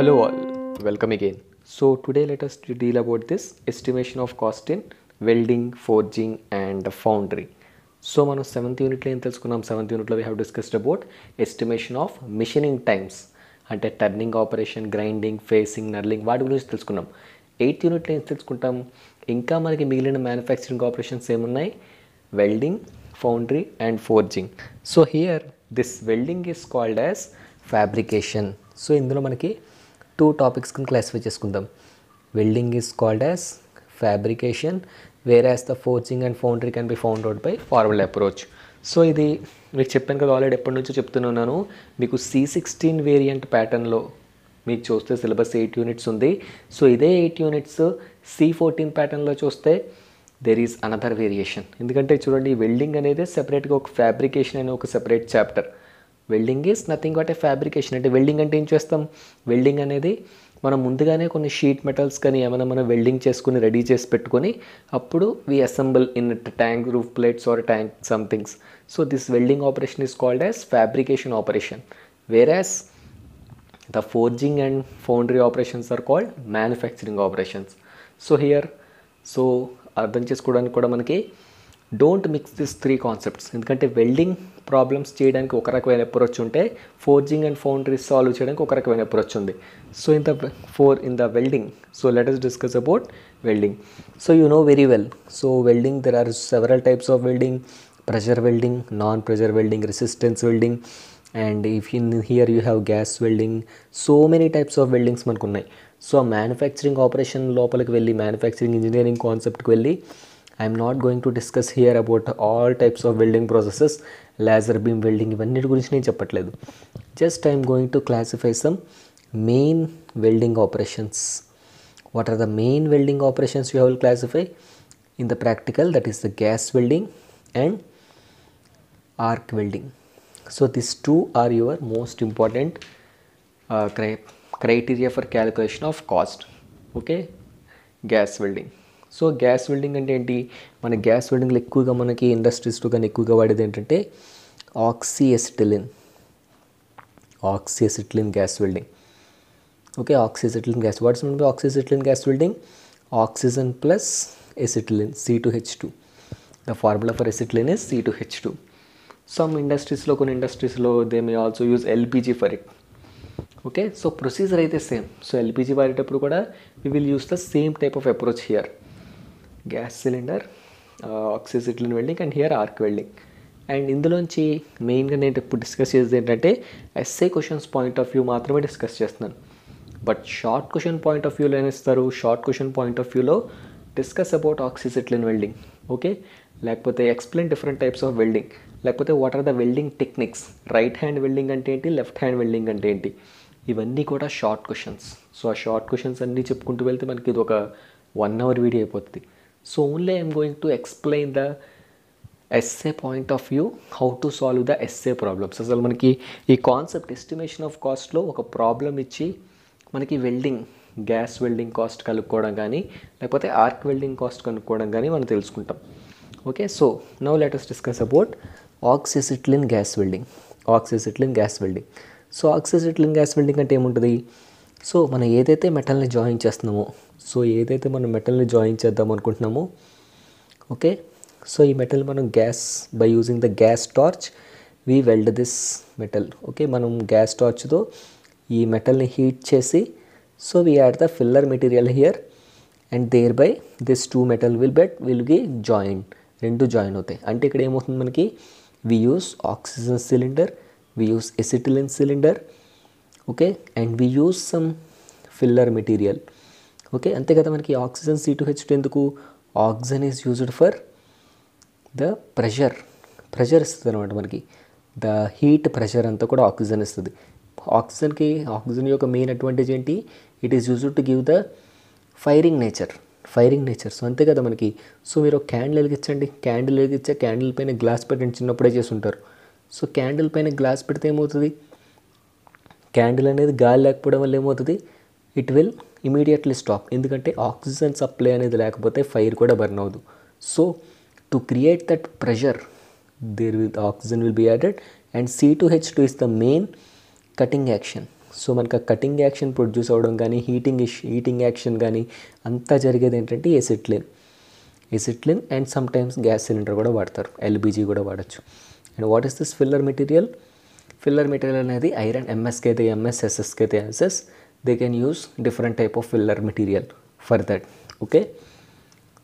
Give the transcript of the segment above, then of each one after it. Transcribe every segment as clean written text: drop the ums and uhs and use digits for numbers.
hello all, welcome again. So today let us deal about this estimation of cost in welding, forging and foundry. So మనం 7th యూనిట్లో ఏం తెలుసుకున్నాం? 7th యూనిట్లో we have discussed about estimation of machining times, అంటే turning operation, grinding, facing, knurling వాటి గురించి తెలుసుకున్నాం. 8th యూనిట్లో ఏం తెలుసుకుంటాం? ఇంకా మనకి మిగిలిన మ్యానుఫ్యాక్చరింగ్ ఆపరేషన్స్ ఏమున్నాయి? Welding, foundry and forging. So here this welding is called as fabrication. So ఇందులో మనకి 2 టాపిక్స్ కింద క్లాసిఫై చేసుకుందాం. Welding is called as fabrication, where as the forging and foundry can be found out by formal approach. So ఇది మీకు చెప్పాను కదా, already ఎప్పటి నుంచో చెప్తున్నాను. మీకు C16 వేరియంట్ ప్యాటర్న్లో మీకు చూస్తే సిలబస్ 8 యూనిట్స్ ఉంది. సో ఇదే 8 యూనిట్స్ C14 ప్యాటర్న్లో చూస్తే దెర్ ఈజ్ అనదర్ వేరియేషన్. ఎందుకంటే చూడండి, వెల్డింగ్ అనేది సెపరేట్గా ఒక ఫ్యాబ్రికేషన్ అనే ఒక separate chapter. Welding is nothing but A fabrication. అంటే వెల్డింగ్ అంటే ఏం చేస్తాం? వెల్డింగ్ అనేది మనం ముందుగానే కొన్ని షీట్ మెటల్స్ కానీ ఏమైనా మనం వెల్డింగ్ చేసుకుని రెడీ చేసి పెట్టుకొని అప్పుడు we assemble in tank roof plates or tank somethings. So this welding operation is called as fabrication operation, whereas the forging and foundry operations are called manufacturing operations. So here, so అర్థం చేసుకోవడానికి కూడా మనకి don't mix this 3 concepts. ఎందుకంటే welding problems చేయడానికి ఒక రకమైన approach ఉంటే forging and foundry solve చేయడానికి ఒక రకమైన అప్రోచ్ ఉంది. So in the welding, so let us discuss about welding. So you know very well, so welding there are several types of welding: pressure welding, non-pressure welding, resistance welding, and if in here you have gas welding. So many types of weldings మనకు ఉన్నాయి. So manufacturing operation లోపలికి వెళ్ళి manufacturing engineering కాన్సెప్ట్కి వెళ్ళి I'm not going to discuss here about all types of welding processes, laser beam welding, ఇవన్నీ గురించి నేను చెప్పట్లేదు. Just I'm going to classify some main welding operations. What are the main welding operations you have will classify in the practical? That is the gas welding and arc welding. So these 2 are your most important criteria for calculation of cost. Okay, gas welding. So gas welding అంటే ఏంటి? మన gas వెల్డింగ్లో ఎక్కువగా మనకి ఇండస్ట్రీస్లో కానీ ఎక్కువగా వాడేది ఏంటంటే oxyacetylene gas welding. Okay, oxyacetylene gas. What's mean by oxyacetylene gas welding? Oxygen plus acetylene, C2H2. The formula for acetylene is C2H2. Some ఇండస్ట్రీస్లో, కొన్ని ఇండస్ట్రీస్లో they may also use LPG for it. Okay, so procedure అయితే same. So LPG వాడేటప్పుడు కూడా we will use the same type of approach here. Gas cylinder, oxyacetylene welding and here arc welding. And ఇందులోంచి మెయిన్గా నేను ఇప్పుడు discuss చేసేది ఏంటంటే SA questions point of view మాత్రమే డిస్కస్ చేస్తున్నాను. But short question point of వ్యూలో ఏమిస్తారు? షార్ట్ క్వశ్చన్ పాయింట్ ఆఫ్ వ్యూలో discuss about oxyacetylene welding. Okay, లేకపోతే explain different types of welding, లేకపోతే what are the welding techniques, right hand welding అంటే ఏంటి, left hand welding అంటే ఏంటి, ఇవన్నీ కూడా షార్ట్ క్వశ్చన్స్. సో ఆ షార్ట్ క్వశ్చన్స్ అన్నీ చెప్పుకుంటూ వెళ్తే మనకి ఇది ఒక 1 hour వీడియో అయిపోతుంది. So only I'm going to explain the essay point of view, how to solve the essay problems. అసలు మనకి ఈ కాన్సెప్ట్ ఎస్టిమేషన్ ఆఫ్ కాస్ట్లో ఒక ప్రాబ్లం ఇచ్చి మనకి వెల్డింగ్, గ్యాస్ వెల్డింగ్ కాస్ట్ కనుక్కోవడం కానీ లేకపోతే ఆర్క్ వెల్డింగ్ కాస్ట్ కనుక్కోవడం కానీ మనం తెలుసుకుంటాం. Okay, so now let us discuss about oxyacetylene gas welding. So oxyacetylene gas welding అంటే ఏముంటుంది? సో మనం ఏదైతే మెటల్ని జాయిన్ చేస్తున్నామో, సో ఏదైతే మనం మెటల్ని జాయిన్ చేద్దాం అనుకుంటున్నామో, ఓకే, సో ఈ మెటల్ మనం gas by using the gas torch we weld this metal. Okay, మనం గ్యాస్ టార్చ్తో ఈ మెటల్ని హీట్ చేసి, so we add the filler material here and there by this 2 metal will be join, 2 join అవుతాయి. అంటే ఇక్కడ ఏమవుతుంది మనకి? We use oxygen cylinder, we use acetylene cylinder, okay, and we use some filler material. Okay, అంతే కదా. మనకి oxygen C2H2 ఎందుకు? Oxygen is used for the pressure ఇస్తుంది అనమాట. మనకి ద హీట్ ప్రెషర్ అంతా కూడా ఆక్సిజన్ ఇస్తుంది. ఆక్సిజన్ యొక్క మెయిన్ అడ్వాంటేజ్ ఏంటి? It is used to give the firing nature. So అంతే కదా మనకి. సో మీరు ఒక క్యాండిల్ వెలిగించండి, క్యాండిల్ పైన గ్లాస్ పెట్టండి, చిన్నప్పుడే చేసి ఉంటారు. సో క్యాండిల్ పైన గ్లాస్ పెడితే ఏమవుతుంది? క్యాండిల్ అనేది గాలి లేకపోవడం వల్ల ఏమవుతుంది? It will immediately stop. ఎందుకంటే ఆక్సిజన్ సప్లై అనేది లేకపోతే ఫైర్ కూడా బర్న్ అవ్వదు. So to create that pressure oxygen will be added and C2H2 is the main cutting action. So మనకు ఆ కటింగ్ యాక్షన్ ప్రొడ్యూస్ అవ్వడం కానీ హీటింగ్ యాక్షన్ కానీ అంతా జరిగేది ఏంటంటే acetylene and sometimes gas cylinder కూడా వాడతారు, ఎల్పిజి కూడా వాడచ్చు. And what is this filler material? Filler material అనేది ఐరన్ ఎంఎస్కి అయితే ఎంఎస్, ఎస్ఎస్కి అయితే SS. They can use different type of filler material for that. Okay,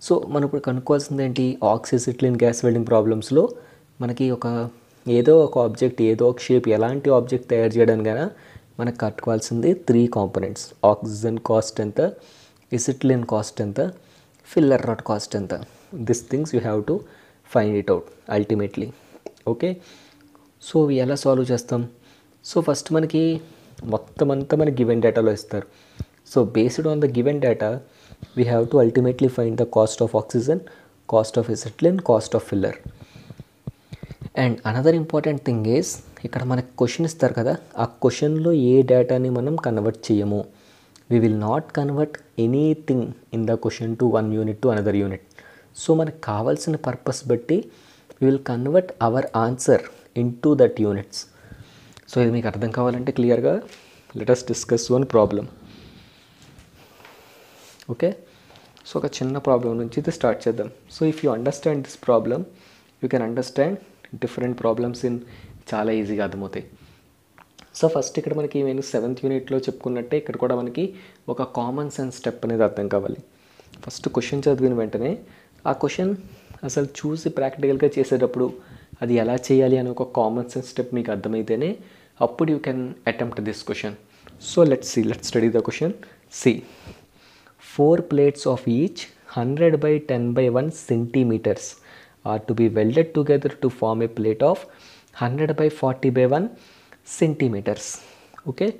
so మనం ఇప్పుడు కనుక్కోవాల్సింది ఏంటి? ఆక్సిసిట్లిన్ గ్యాస్ వెల్డింగ్ ప్రాబ్లమ్స్లో మనకి ఏదో ఒక ఆబ్జెక్ట్, ఏదో ఒక షేప్, ఎలాంటి ఆబ్జెక్ట్ తయారు చేయడానికైనా మనకు కట్టుకోవాల్సింది 3 కాంపోనెంట్స్. ఆక్సిజన్ కాస్ట్ ఎంత, ఎసిట్లిన్ కాస్ట్ ఎంత, ఫిల్లర్ రాడ్ కాస్ట్ ఎంత. This things you have to find it out ultimately. Okay, so ఎలా సాల్వ్ చేస్తాం? సో ఫస్ట్ మనకి మొత్తం అంతా మనకి గివెన్ డేటాలో ఇస్తారు. So based on the given data we have to ultimately find the cost of oxygen, cost of acetylene, cost of filler. And another important thing is, ఇక్కడ మనకు క్వశ్చన్ ఇస్తారు కదా, ఆ క్వశ్చన్లో ఏ డేటాని మనం కన్వర్ట్ చేయము. We will not convert anything in the question to one unit to another unit. So మనకు కావాల్సిన పర్పస్ బట్టి we will convert our answer in to that units. So ఇది మీకు అర్థం కావాలంటే క్లియర్గా let us discuss one problem. Okay, so ఒక చిన్న ప్రాబ్లం నుంచి ఇది స్టార్ట్ చేద్దాం. So if you understand this problem you can understand different problems in చాలా ఈజీగా అర్థమవుతాయి. సో ఫస్ట్ ఇక్కడ మనకి నేను 7th యూనిట్లో చెప్పుకున్నట్టే ఇక్కడ కూడా మనకి ఒక కామన్ సెన్స్ స్టెప్ అనేది అర్థం కావాలి. ఫస్ట్ క్వశ్చన్ చదివిన వెంటనే ఆ క్వశ్చన్ అసలు చూసి ప్రాక్టికల్గా చేసేటప్పుడు అది ఎలా చేయాలి అని ఒక కామన్ సెన్స్ స్టెప్ మీకు అర్థమైతేనే అప్పుడు you can attempt this question. So let's study the question. See 4 plates of each 100 by 10 by 1 centimeters are to be welded together to form a plate of 100 by 40 by 1 centimeters. Okay,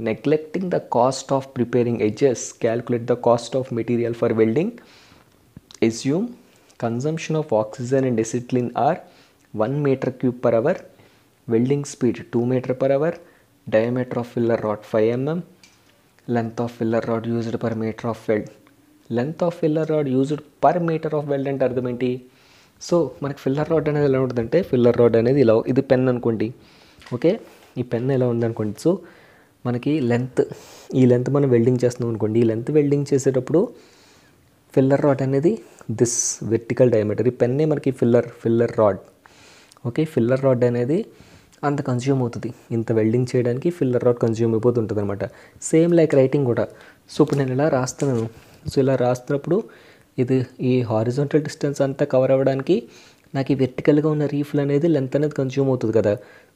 neglecting the cost of preparing edges, calculate the cost of material for welding. Assume consumption of oxygen and acetylene are 1 meter cube per hour, welding speed 2 meter per hour, diameter of filler rod 5 mm, length of filler rod used per meter of weld. Length of filler rod used per metre of weld అంటే అర్థం ఏంటి? So మనకి filler rod అనేది ఎలా ఉంటుందంటే, filler rod అనేది ఇలా, ఇది పెన్ అనుకోండి. ఓకే, ఈ పెన్ ఎలా ఉందనుకోండి. సో మనకి ఈ లెంత్ మనం వెల్డింగ్ చేస్తున్నాం అనుకోండి. ఈ లెంత్ వెల్డింగ్ చేసేటప్పుడు ఫిల్లర్ రాడ్ అనేది దిస్ వెర్టికల్ డయామీటర్, ఈ పెన్నే మనకి filler rod. Okay, filler rod అనేది అంత కన్జ్యూమ్ అవుతుంది. ఇంత వెల్డింగ్ చేయడానికి ఫిల్లర్ రాడ్ కన్జ్యూమ్ అయిపోతుంటుంది అనమాట. సేమ్ లైక్ రైటింగ్ కూడా. సో ఇప్పుడు నేను ఇలా రాస్తున్నాను. సో ఇలా రాస్తున్నప్పుడు ఇది ఈ హారిజాంటల్ డిస్టెన్స్ అంతా కవర్ అవ్వడానికి నాకు ఈ వెర్టికల్గా ఉన్న రీఫ్లు అనేది లెంత్ అనేది కన్జ్యూమ్ అవుతుంది కదా.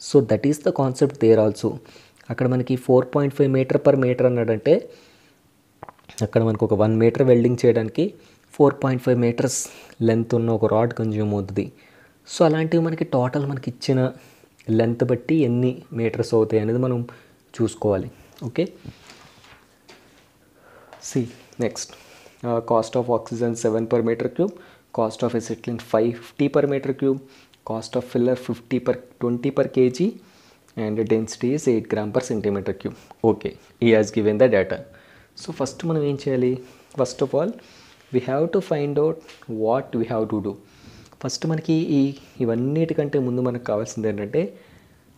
So that is the concept there also. అక్కడ మనకి 4.5 మీటర్ పర్ మీటర్ అన్నాడంటే అక్కడ మనకు ఒక 1 మీటర్ వెల్డింగ్ చేయడానికి 4.5 మీటర్స్ లెంత్ ఉన్న ఒక రాడ్ కన్జ్యూమ్ అవుతుంది. సో అలాంటివి మనకి టోటల్ మనకి ఇచ్చిన లెంత్ బట్టి ఎన్ని మీటర్స్ అవుతాయి అనేది మనం చూసుకోవాలి. Okay, see next cost of oxygen 7 per meter cube, cost of acetylene 50 per meter cube, cost of filler 20 per kg and density is 8 gram per centimeter cube. Okay, he has given the data. So first మనం ఏం చేయాలి? First of all we have to find out what we have to do. First మనకి ఇవన్నిటికంటే ముందు మనకు కావాల్సింది ఏంటంటే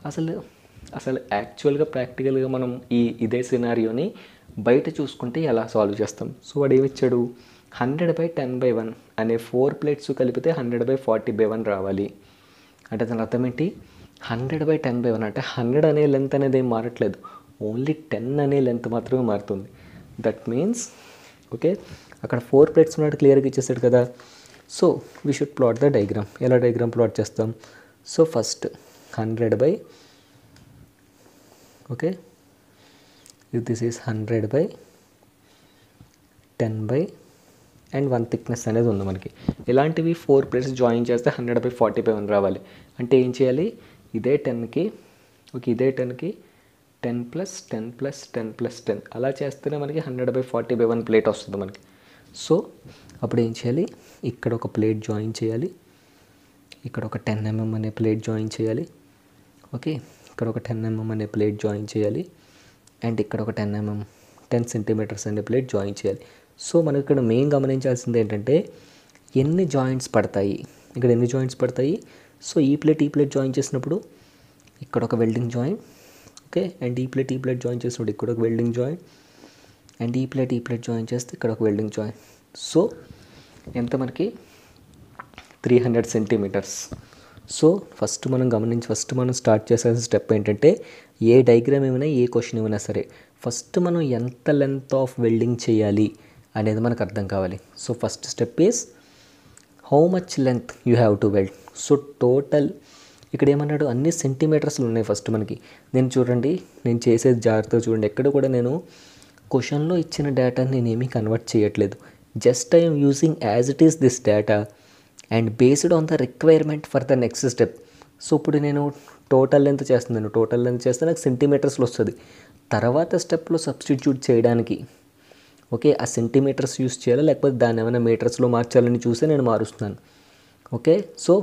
అసలు యాక్చువల్గా ప్రాక్టికల్గా మనం ఇదే సినారియోని బయట చూసుకుంటే ఎలా సాల్వ్ చేస్తాం. సో వాడు ఏమిచ్చాడు, 100 by 10 by 1 అనే 4 plates కలిపితే 100 by 40 by 1 రావాలి. అంటే దాని అర్థం ఏంటి? 100 by 10 by 1 అంటే 100 అనే లెంత్ అనేది ఏం మారట్లేదు, ఓన్లీ 10 అనే లెంత్ మాత్రమే మారుతుంది. దట్ మీన్స్ ఓకే, అక్కడ 4 plates ఉన్నట్టు క్లియర్గా ఇచ్చేసాడు కదా. So we should plot the diagram. ఎలా డయాగ్రామ్ ప్లాట్ చేస్తాం? So first 100 by okay, if this is 100 by 10 by and 1 thickness అనేది ఉంది మనకి. ఇలాంటివి 4 plates జాయిన్ చేస్తే 100 by 40 by 1 రావాలి. అంటే ఏం చేయాలి? ఇదే 10కి ఓకే, ఇదే 10కి 10 + 10 + 10 + 10 అలా చేస్తేనే మనకి 100 by 40 by 1 ప్లేట్ వస్తుంది మనకి. సో అప్పుడు ఏం చేయాలి? ఇక్కడ ఒక ప్లేట్ జాయిన్ చేయాలి, ఇక్కడ ఒక 10 mm అనే ప్లేట్ జాయిన్ చేయాలి. ఓకే, ఇక్కడ ఒక 10 mm అనే ప్లేట్ జాయిన్ చేయాలి అండ్ ఇక్కడ ఒక 10 centimeters అనే ప్లేట్ జాయిన్ చేయాలి. సో మనకి ఇక్కడ మెయిన్ గమనించాల్సింది ఏంటంటే ఎన్ని జాయింట్స్ పడతాయి, ఇక్కడ ఎన్ని జాయింట్స్ పడతాయి. సో ఈ ప్లేట్ జాయిన్ చేసినప్పుడు ఇక్కడ ఒక వెల్డింగ్ జాయింట్, ఓకే. అండ్ ఈ ప్లేట్ జాయిన్ చేసినప్పుడు ఇక్కడ ఒక వెల్డింగ్ జాయిన్, అండ్ ఈ ప్లేట్ జాయిన్ చేస్తే ఇక్కడ ఒక వెల్డింగ్ జాయిన్. సో ఎంత మనకి 300 సెంటీమీటర్స్. సో ఫస్ట్ మనం స్టార్ట్ చేసే స్టెప్ ఏంటంటే, ఏ డయాగ్రామ్ ఏమైనా ఏ క్వశ్చన్ ఏమైనా సరే ఫస్ట్ మనం ఎంత లెంత్ ఆఫ్ వెల్డింగ్ చేయాలి అనేది మనకు అర్థం కావాలి. So first step is how much length you have to weld. So total ఇక్కడ ఏమన్నాడు, అన్ని సెంటీమీటర్స్లు ఉన్నాయి ఫస్ట్ మనకి. నేను చేసేది జాగ్రత్తగా చూడండి, ఎక్కడ కూడా నేను క్వశ్చన్లో ఇచ్చిన డేటాని నేనేమీ కన్వర్ట్ చేయట్లేదు. Just I'm using as it is this data and based on the requirement for the next step. So ఇప్పుడు నేను టోటల్ లెంత్ చేస్తే నాకు సెంటీమీటర్స్లో వస్తుంది. తర్వాత స్టెప్లో సబ్స్టిట్యూట్ చేయడానికి ఓకే ఆ సెంటీమీటర్స్ యూస్ చేయాలా లేకపోతే దాన్ని ఏమైనా మీటర్స్లో మార్చాలని చూసి నేను మారుస్తున్నాను. Okay. So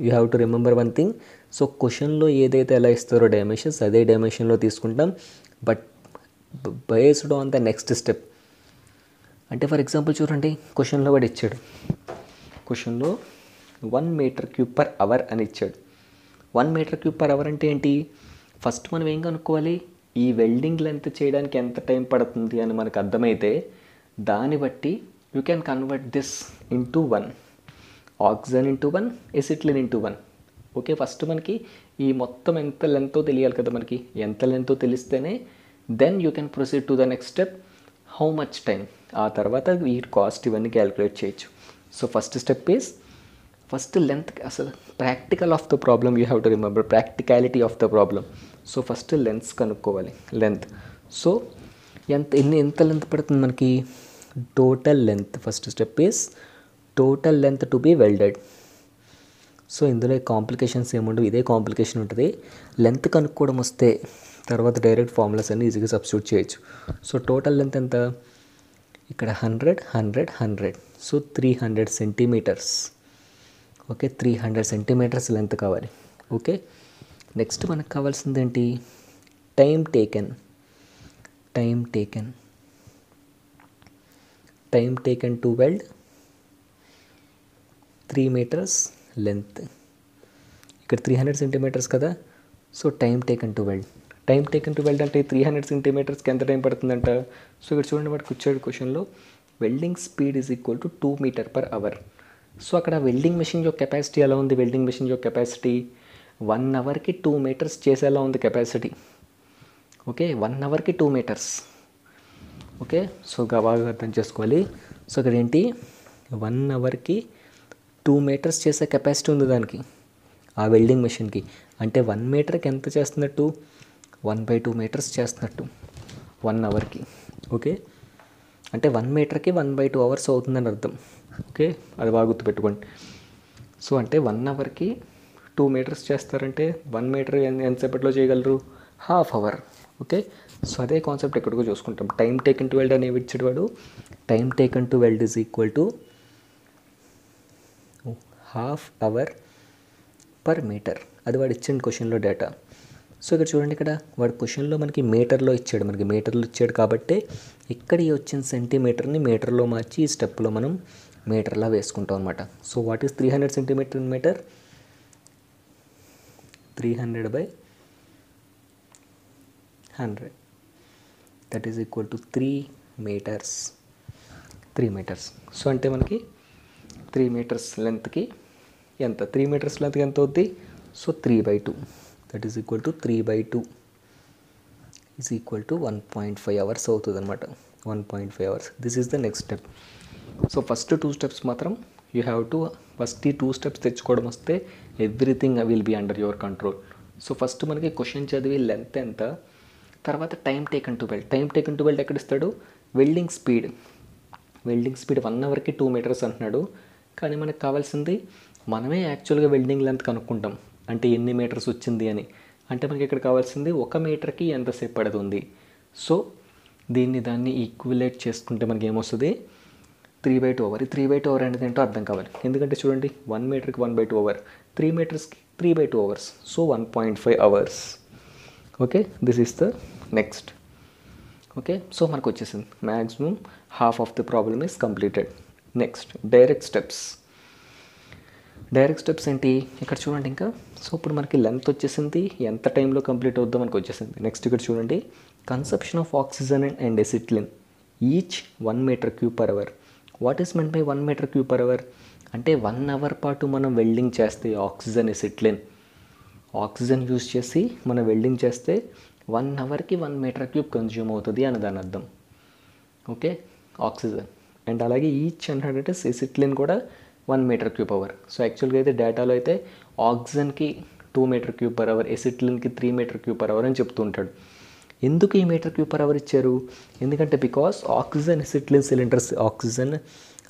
you have to remember one thing. So క్వశ్చన్లో ఏదైతే ఎలా ఇస్తారో డైమెన్షన్స్ అదే డైమెన్షన్లో తీసుకుంటాం, but based on the next step. అంటే ఫర్ ఎగ్జాంపుల్ చూడండి, క్వశ్చన్లో వాడు ఇచ్చాడు, క్వశ్చన్లో 1 మీటర్ క్యూబ్ పర్ అవర్ అని ఇచ్చాడు. 1 మీటర్ క్యూబ్ పర్ అవర్ అంటే ఏంటి? ఫస్ట్ మనం ఏం కనుక్కోవాలి, ఈ వెల్డింగ్ లెంత్ చేయడానికి ఎంత టైం పడుతుంది అని మనకు అర్థమైతే దాన్ని బట్టి you can convert this into 1, oxygen into 1, acetylene into 1. Okay. First మనకి ఈ మొత్తం ఎంత లెంతో తెలియాలి కదా, మనకి ఎంత లెంతో తెలిస్తేనే then you can proceed to the next step, how much time. ఆ తర్వాత ఈ కాస్ట్ ఇవన్నీ క్యాలిక్యులేట్ చేయొచ్చు. So first step is first length. అసలు practical of the problem you have to remember, practicality of the problem. So first lengths కనుక్కోవాలి, length. So ఎంత length పడుతుంది మనకి? Total length. First step is total length to be welded. So ఇందులో complications ఏముండవు, ఇదే complication ఉంటుంది. Length కనుక్కోవడం వస్తే తర్వాత డైరెక్ట్ ఫార్ములాస్ అన్ని ఈజీగా సబ్స్టిట్యూట్ చేయొచ్చు. సో టోటల్ లెంత్ ఎంత? ఇక్కడ 100. So 300 centimetres. Okay. 300 centimetres length కావాలి. ఓకే. నెక్స్ట్ మనకు కావాల్సింది ఏంటి? Time taken to weld 3 metres length. ఇక్కడ 300 సెంటీమీటర్స్ కదా. So time taken to weld అంటే 300 సెంటీమీటర్స్కి ఎంత టైం పడుతుందంట? సో ఇక్కడ చూడండి, వాడికి వచ్చాడు క్వశ్చన్లో welding speed is equal to 2 metre per hour. So అక్కడ వెల్డింగ్ మెషిన్ యొక్క కెపాసిటీ ఎలా ఉంది? వెల్డింగ్ మెషిన్ యొక్క కెపాసిటీ 1 అవర్కి 2 మీటర్స్ చేసేలా ఉంది కెపాసిటీ. ఓకే. 1 అవర్కి 2 మీటర్స్. ఓకే. సో బాగా అర్థం చేసుకోవాలి. సో ఇక్కడ ఏంటి, 1 అవర్కి 2 మీటర్స్ చేసే కెపాసిటీ ఉంది దానికి, ఆ వెల్డింగ్ మెషిన్కి. అంటే 1 మీటర్కి ఎంత చేస్తున్నట్టు? 1/2 మీటర్స్ చేస్తున్నట్టు 1 అవర్కి. ఓకే. అంటే 1 మీటర్కి 1/2 అవర్స్ అవుతుందని అర్థం. ఓకే. అది బాగా గుర్తుపెట్టుకోండి. సో అంటే 1 అవర్కి 2 మీటర్స్ చేస్తారంటే 1 మీటర్ ఎంతసేపట్లో చేయగలరు? Half hour. ఓకే. సో అదే కాన్సెప్ట్ ఎక్కడికో చూసుకుంటాం. టైం టేకెన్ టు వెల్డ్ అని ఇచ్చాడు వాడు. Time taken to weld is equal to half hour per metre. అది వాడు ఇచ్చిన క్వశ్చన్లో డేటా. సో ఇక్కడ చూడండి, ఇక్కడ వాడు క్వశ్చన్లో మనకి మీటర్లో ఇచ్చాడు కాబట్టి ఇక్కడ వచ్చిన సెంటీమీటర్ని మీటర్లో మార్చి ఈ స్టెప్లో మనం మీటర్లా వేసుకుంటాం అనమాట. So what is 300 centimetre in metre? 300/100 that is equal to 3 metres. So అంటే మనకి 3 మీటర్స్ లెంత్కి ఎంత? 3 మీటర్స్ లెంత్కి ఎంత అవుద్ది? So 3/2 that is equal to 3/2 is equal to 1.5 hours అవుతుంది అనమాట. 1.5 hours. This is the next step. So first 2 steps మాత్రం యూ హ్యావ్ టు ఫస్ట్ ఈ 2 స్టెప్స్ తెచ్చుకోవడం వస్తే everything will be under your control. So first మనకి question చదివి length ఎంత, తర్వాత టైం టేకెన్ టు వెల్డ్ ఎక్కడ ఇస్తాడు? వెల్డింగ్ స్పీడ్ 1 అవర్కి 2 మీటర్స్ అంటున్నాడు. కానీ మనకు కావాల్సింది మనమే యాక్చువల్గా వెల్డింగ్ లెంత్ కనుక్కుంటాం, అంటే ఎన్ని మీటర్స్ వచ్చింది అని. అంటే మనకి ఇక్కడ కావాల్సింది 1 మీటర్కి ఎంతసేపు పడుతుంది. సో దాన్ని ఈక్విలేట్ చేసుకుంటే మనకి ఏమొస్తుంది? 3/2 అవర్. 3/2 అవర్ అనేది ఏంటో అర్థం కావాలి. ఎందుకంటే చూడండి, 1 మీటర్కి 1/2 అవర్, 3 మీటర్స్కి 3/2 hours. So 1.5 hours. Okay. This is the next. Okay. So మనకు వచ్చేసింది maximum half of the problem is completed. Next direct steps. Direct steps ఏంటి ఇక్కడ చూడండి ఇంకా. సో ఇప్పుడు మనకి లెంత్ వచ్చేసింది, ఎంత టైంలో కంప్లీట్ అవుద్దో మనకు వచ్చేసింది. నెక్స్ట్ ఇక్కడ చూడండి, consumption of oxygen and acetylene each 1 metre cube per hour. What is meant by 1 metre cube per hour అంటే 1 అవర్ పాటు మనం వెల్డింగ్ చేస్తే ఆక్సిజన్ ఎసిటిలిన్ ఆక్సిజన్ యూజ్ చేసి మనం వెల్డింగ్ చేస్తే 1 అవర్కి 1 మీటర్ క్యూబ్ కన్జ్యూమ్ అవుతుంది అని దాని అర్థం. Okay, oxygen. అండ్ అలాగే ఈచ్ అంటే ఎసిటిలిన్ కూడా 1 మీటర్ క్యూబ్ అవర్. సో యాక్చువల్గా అయితే డేటాలో అయితే ఆక్సిజన్కి 2 మీటర్ క్యూబ్ పర్ అవర్, ఎసిటిలిన్కి 3 మీటర్ క్యూబ్ పర్ అవర్ అని చెప్తూ ఉంటాడు. ఎందుకు ఈ మీటర్ క్యూబ్ పర్ అవర్ ఇచ్చారు? ఎందుకంటే because oxygen acetylene cylinders, oxygen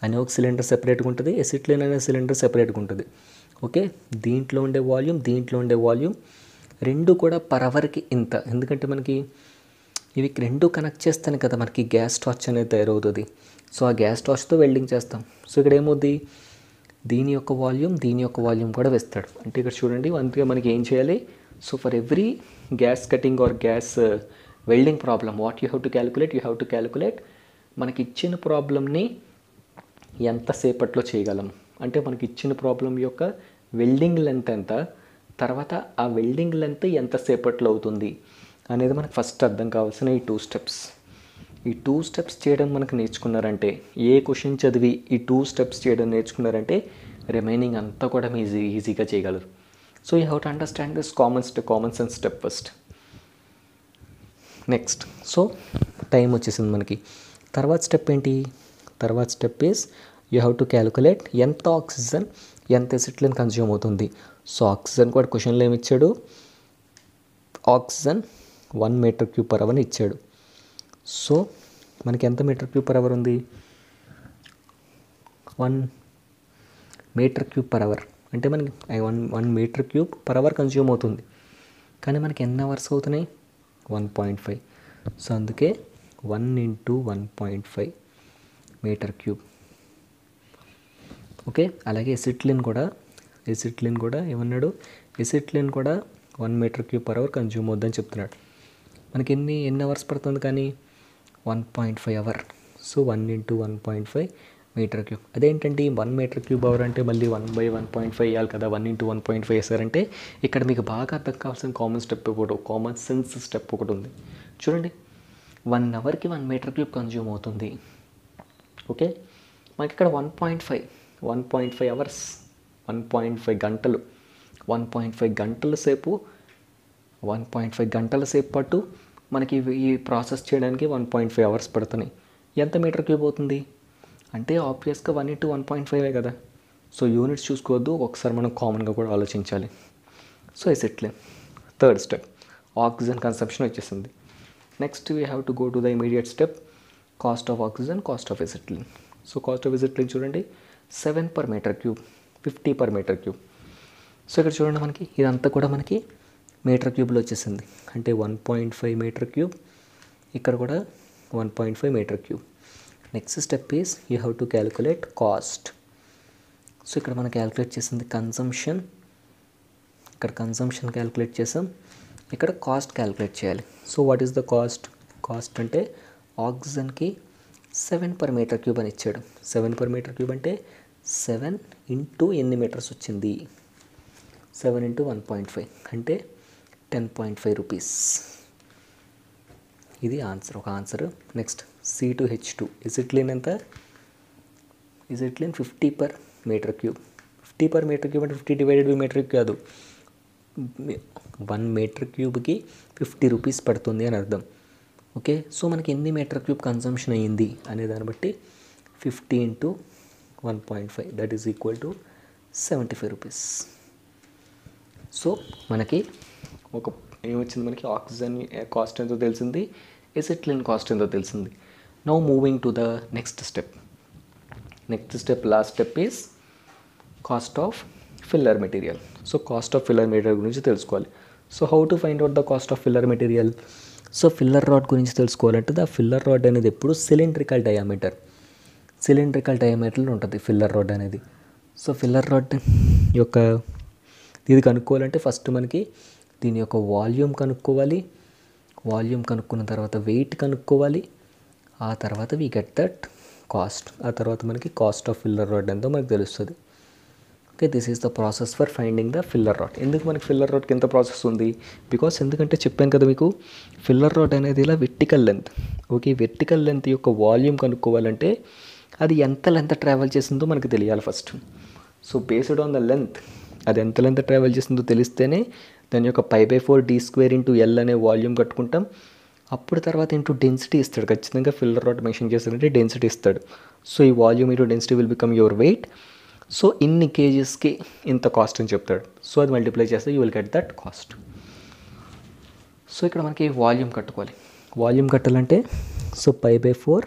అనే ఒక సిలిండర్ సెపరేట్గా ఉంటుంది, ఎసిటిలిన్ అనే సిలిండర్ సెపరేట్గా ఉంటుంది. ఓకే, దీంట్లో ఉండే వాల్యూమ్ రెండు కూడా పర్ అవర్కి ఇంత. ఎందుకంటే మనకి ఇవి రెండు కనెక్ట్ చేస్తేనే కదా మనకి గ్యాస్ టార్చ్ అనేది తయారవుతుంది. సో ఆ గ్యాస్ టార్చ్తో వెల్డింగ్ చేస్తాం. సో ఇక్కడ ఏమవుద్ది, దీని యొక్క వాల్యూమ్ కూడా వేస్తాడు. అంటే ఇక్కడ చూడండి, అందుకే మనకి ఏం చేయాలి, so for every gas cutting or gas welding problem what you have to calculate మనకి ఇచ్చిన ప్రాబ్లమ్ని ఎంతసేపట్లో చేయగలం. అంటే మనకి ఇచ్చిన ప్రాబ్లం యొక్క వెల్డింగ్ లెంత్ ఎంత, తర్వాత ఆ వెల్డింగ్ లెంత్ ఎంతసేపట్లో అవుతుంది అనేది మనకు ఫస్ట్ అర్థం కావాల్సిన ఈ 2 స్టెప్స్. ఈ 2 స్టెప్స్ చేయడం మనకు నేర్చుకున్నారంటే, ఏ క్వశ్చన్ చదివి ఈ 2 స్టెప్స్ చేయడం నేర్చుకున్నారంటే రిమైనింగ్ అంతా కూడా మీ ఈజీగా చేయగలరు. So you have to understand this common sense step first. Next, so time వచ్చేసింది మనకి. తర్వాత స్టెప్ ఏంటి, తర్వాత step is you have to calculate ఎంత ఆక్సిజన్ ఎంత ఎసిటిలిన్ కన్జ్యూమ్ అవుతుంది. సో ఆక్సిజన్ కూడా క్వశ్చన్లో ఏమి ఇచ్చాడు, oxygen 1 metre cube per hour ఇచ్చాడు. సో మనకి ఎంత మీటర్ క్యూబ్ పర్ అవర్ ఉంది, 1 మీటర్ క్యూబ్ పర్ అవర్ అంటే మనకి 1 metre cube per hour consume అవుతుంది. కానీ మనకి ఎన్ని అవర్స్ అవుతున్నాయి, 1.5. సో అందుకే 1 × 1.5 మీటర్ క్యూబ్. ఓకే, అలాగే ఎసిటిలిన్ కూడా ఏమన్నాడు, ఎసిటిలిన్ కూడా 1 metre cube per hour consume అవుద్దని చెప్తున్నాడు. మనకి ఎన్ని అవర్స్ పడుతుంది, కానీ 1.5 అవర్. So 1 × 1.5 meter cube. అదేంటండి 1 మీటర్ క్యూబ్ అవర్ అంటే మళ్ళీ 1/1.5 వేయాలి కదా, 1 × 1.5 వేసారంటే ఇక్కడ మీకు బాగా అర్థం కావాల్సిన కామన్ సెన్స్ స్టెప్ ఒకటి ఉంది. చూడండి, 1 అవర్కి 1 మీటర్ క్యూబ్ కన్జ్యూమ్ అవుతుంది. ఓకే, మనకి ఇక్కడ 1.5 అవర్స్, 1.5 గంటలు, 1.5 గంటల సేపు పాటు మనకి ఈ ప్రాసెస్ చేయడానికి 1.5 అవర్స్ పడుతున్నాయి. ఎంత మీటర్ క్యూబ్ అవుతుంది అంటే ఆబ్వియస్గా 1 × 1.5 కదా. సో యూనిట్స్ చూసుకోవద్దు, ఒకసారి మనం కామన్గా కూడా ఆలోచించాలి. So acetylene third step, oxygen consumption వచ్చేసింది. Next we have to go to the immediate step, cost of oxygen, cost of acetylene. So cost of acetylene చూడండి, 7 per meter cube, 50 per meter cube. So ఇక్కడ చూడండి, మనకి ఇదంతా కూడా మనకి metre క్యూబ్లో వచ్చేసింది. అంటే 1.5 మీటర్ క్యూబ్, ఇక్కడ కూడా 1.5 meter cube. Next step is you have to calculate cost. So ఇక్కడ మనం క్యాలిక్యులేట్ చేసింది కన్సంప్షన్, ఇక్కడ కన్సంప్షన్ క్యాలిక్యులేట్ చేసాం, ఇక్కడ కాస్ట్ క్యాలిక్యులేట్ చేయాలి. So what is the cost అంటే ఆక్సిజన్కి 7 per meter cube అని ఇచ్చాడు. 7 per meter cube అంటే 7 × ఎన్ని మీటర్స్ వచ్చింది, 7 × 1.5 అంటే 10.5 రూపీస్. ఇది ఆన్సర్, ఒక ఆన్సర్. నెక్స్ట్ C2H2 ఎసిటిలిన్ ఎంత, acetylene 50 per meter cube. 50 per meter cube అంటే 50 డివైడెడ్ బై మీటర్ క్యూబ్ కాదు, 1 మీటర్ క్యూబ్కి 50 రూపీస్ పడుతుంది అని అర్థం. ఓకే, సో మనకి ఎన్ని మీటర్ క్యూబ్ కన్సంప్షన్ అయ్యింది అనే దాన్ని బట్టి 50 × 1.5 that is equal to 75 rupees. So మనకి ఒక ఏమొచ్చింది, మనకి ఆక్సిజన్ కాస్ట్ ఎంతో తెలిసింది, ఎసిటిలిన్ కాస్ట్ ఎంతో తెలిసింది. Now moving to the next step. Last step is cost of filler material. So cost of filler material గురించి తెలుసుకోవాలి. So how to find out the cost of filler material. So filler rod గురించి తెలుసుకోవాలంటే the filler rod అనేది ఎప్పుడు cylindrical డయామీటర్లో ఉంటుంది filler rod అనేది. So filler rod యొక్క ఇది కనుక్కోవాలంటే ఫస్ట్ మనకి దీని యొక్క వాల్యూమ్ కనుక్కోవాలి, వాల్యూమ్ కనుక్కున్న తర్వాత వెయిట్ కనుక్కోవాలి, ఆ తర్వాత వీ గెట్ దట్ కాస్ట్, ఆ తర్వాత మనకి కాస్ట్ ఆఫ్ ఫిల్లర్ రాడ్ ఎంతో మనకు తెలుస్తుంది. Okay, this is the process for finding the filler rod. ఎందుకు మనకి ఫిల్లర్ రాడ్కి ఎంత ప్రాసెస్ ఉంది? బికాస్ ఎందుకంటే చెప్పాను కదా మీకు, ఫిల్లర్ రాడ్ అనేది ఇలా vertical length. Okay, vertical length యొక్క వాల్యూమ్ కనుక్కోవాలంటే అది ఎంత లెంత్ ట్రావెల్ చేసిందో మనకు తెలియాలి first. So based on the length, అది ఎంత లెంత్ ట్రావెల్ చేసిందో తెలిస్తేనే దాని యొక్క π/4 d² ఇంటూ ఎల్ అనే వాల్యూమ్ కట్టుకుంటాం. అప్పుడు తర్వాత ఇంటూ డెన్సిటీ ఇస్తాడు. ఖచ్చితంగా ఫిల్లర్ రాడ్ మెన్షన్ చేస్తాడంటే డెన్సిటీ ఇస్తాడు. సో ఈ volume into density will become your weight. So ఇన్ని కేజీస్కి ఇంత కాస్ట్ అని చెప్తాడు. సో అది మల్టిప్లై చేస్తే you will get that cost. So ఇక్కడ మనకి వాల్యూమ్ కట్టుకోవాలి. వాల్యూమ్ కట్టాలంటే so π/4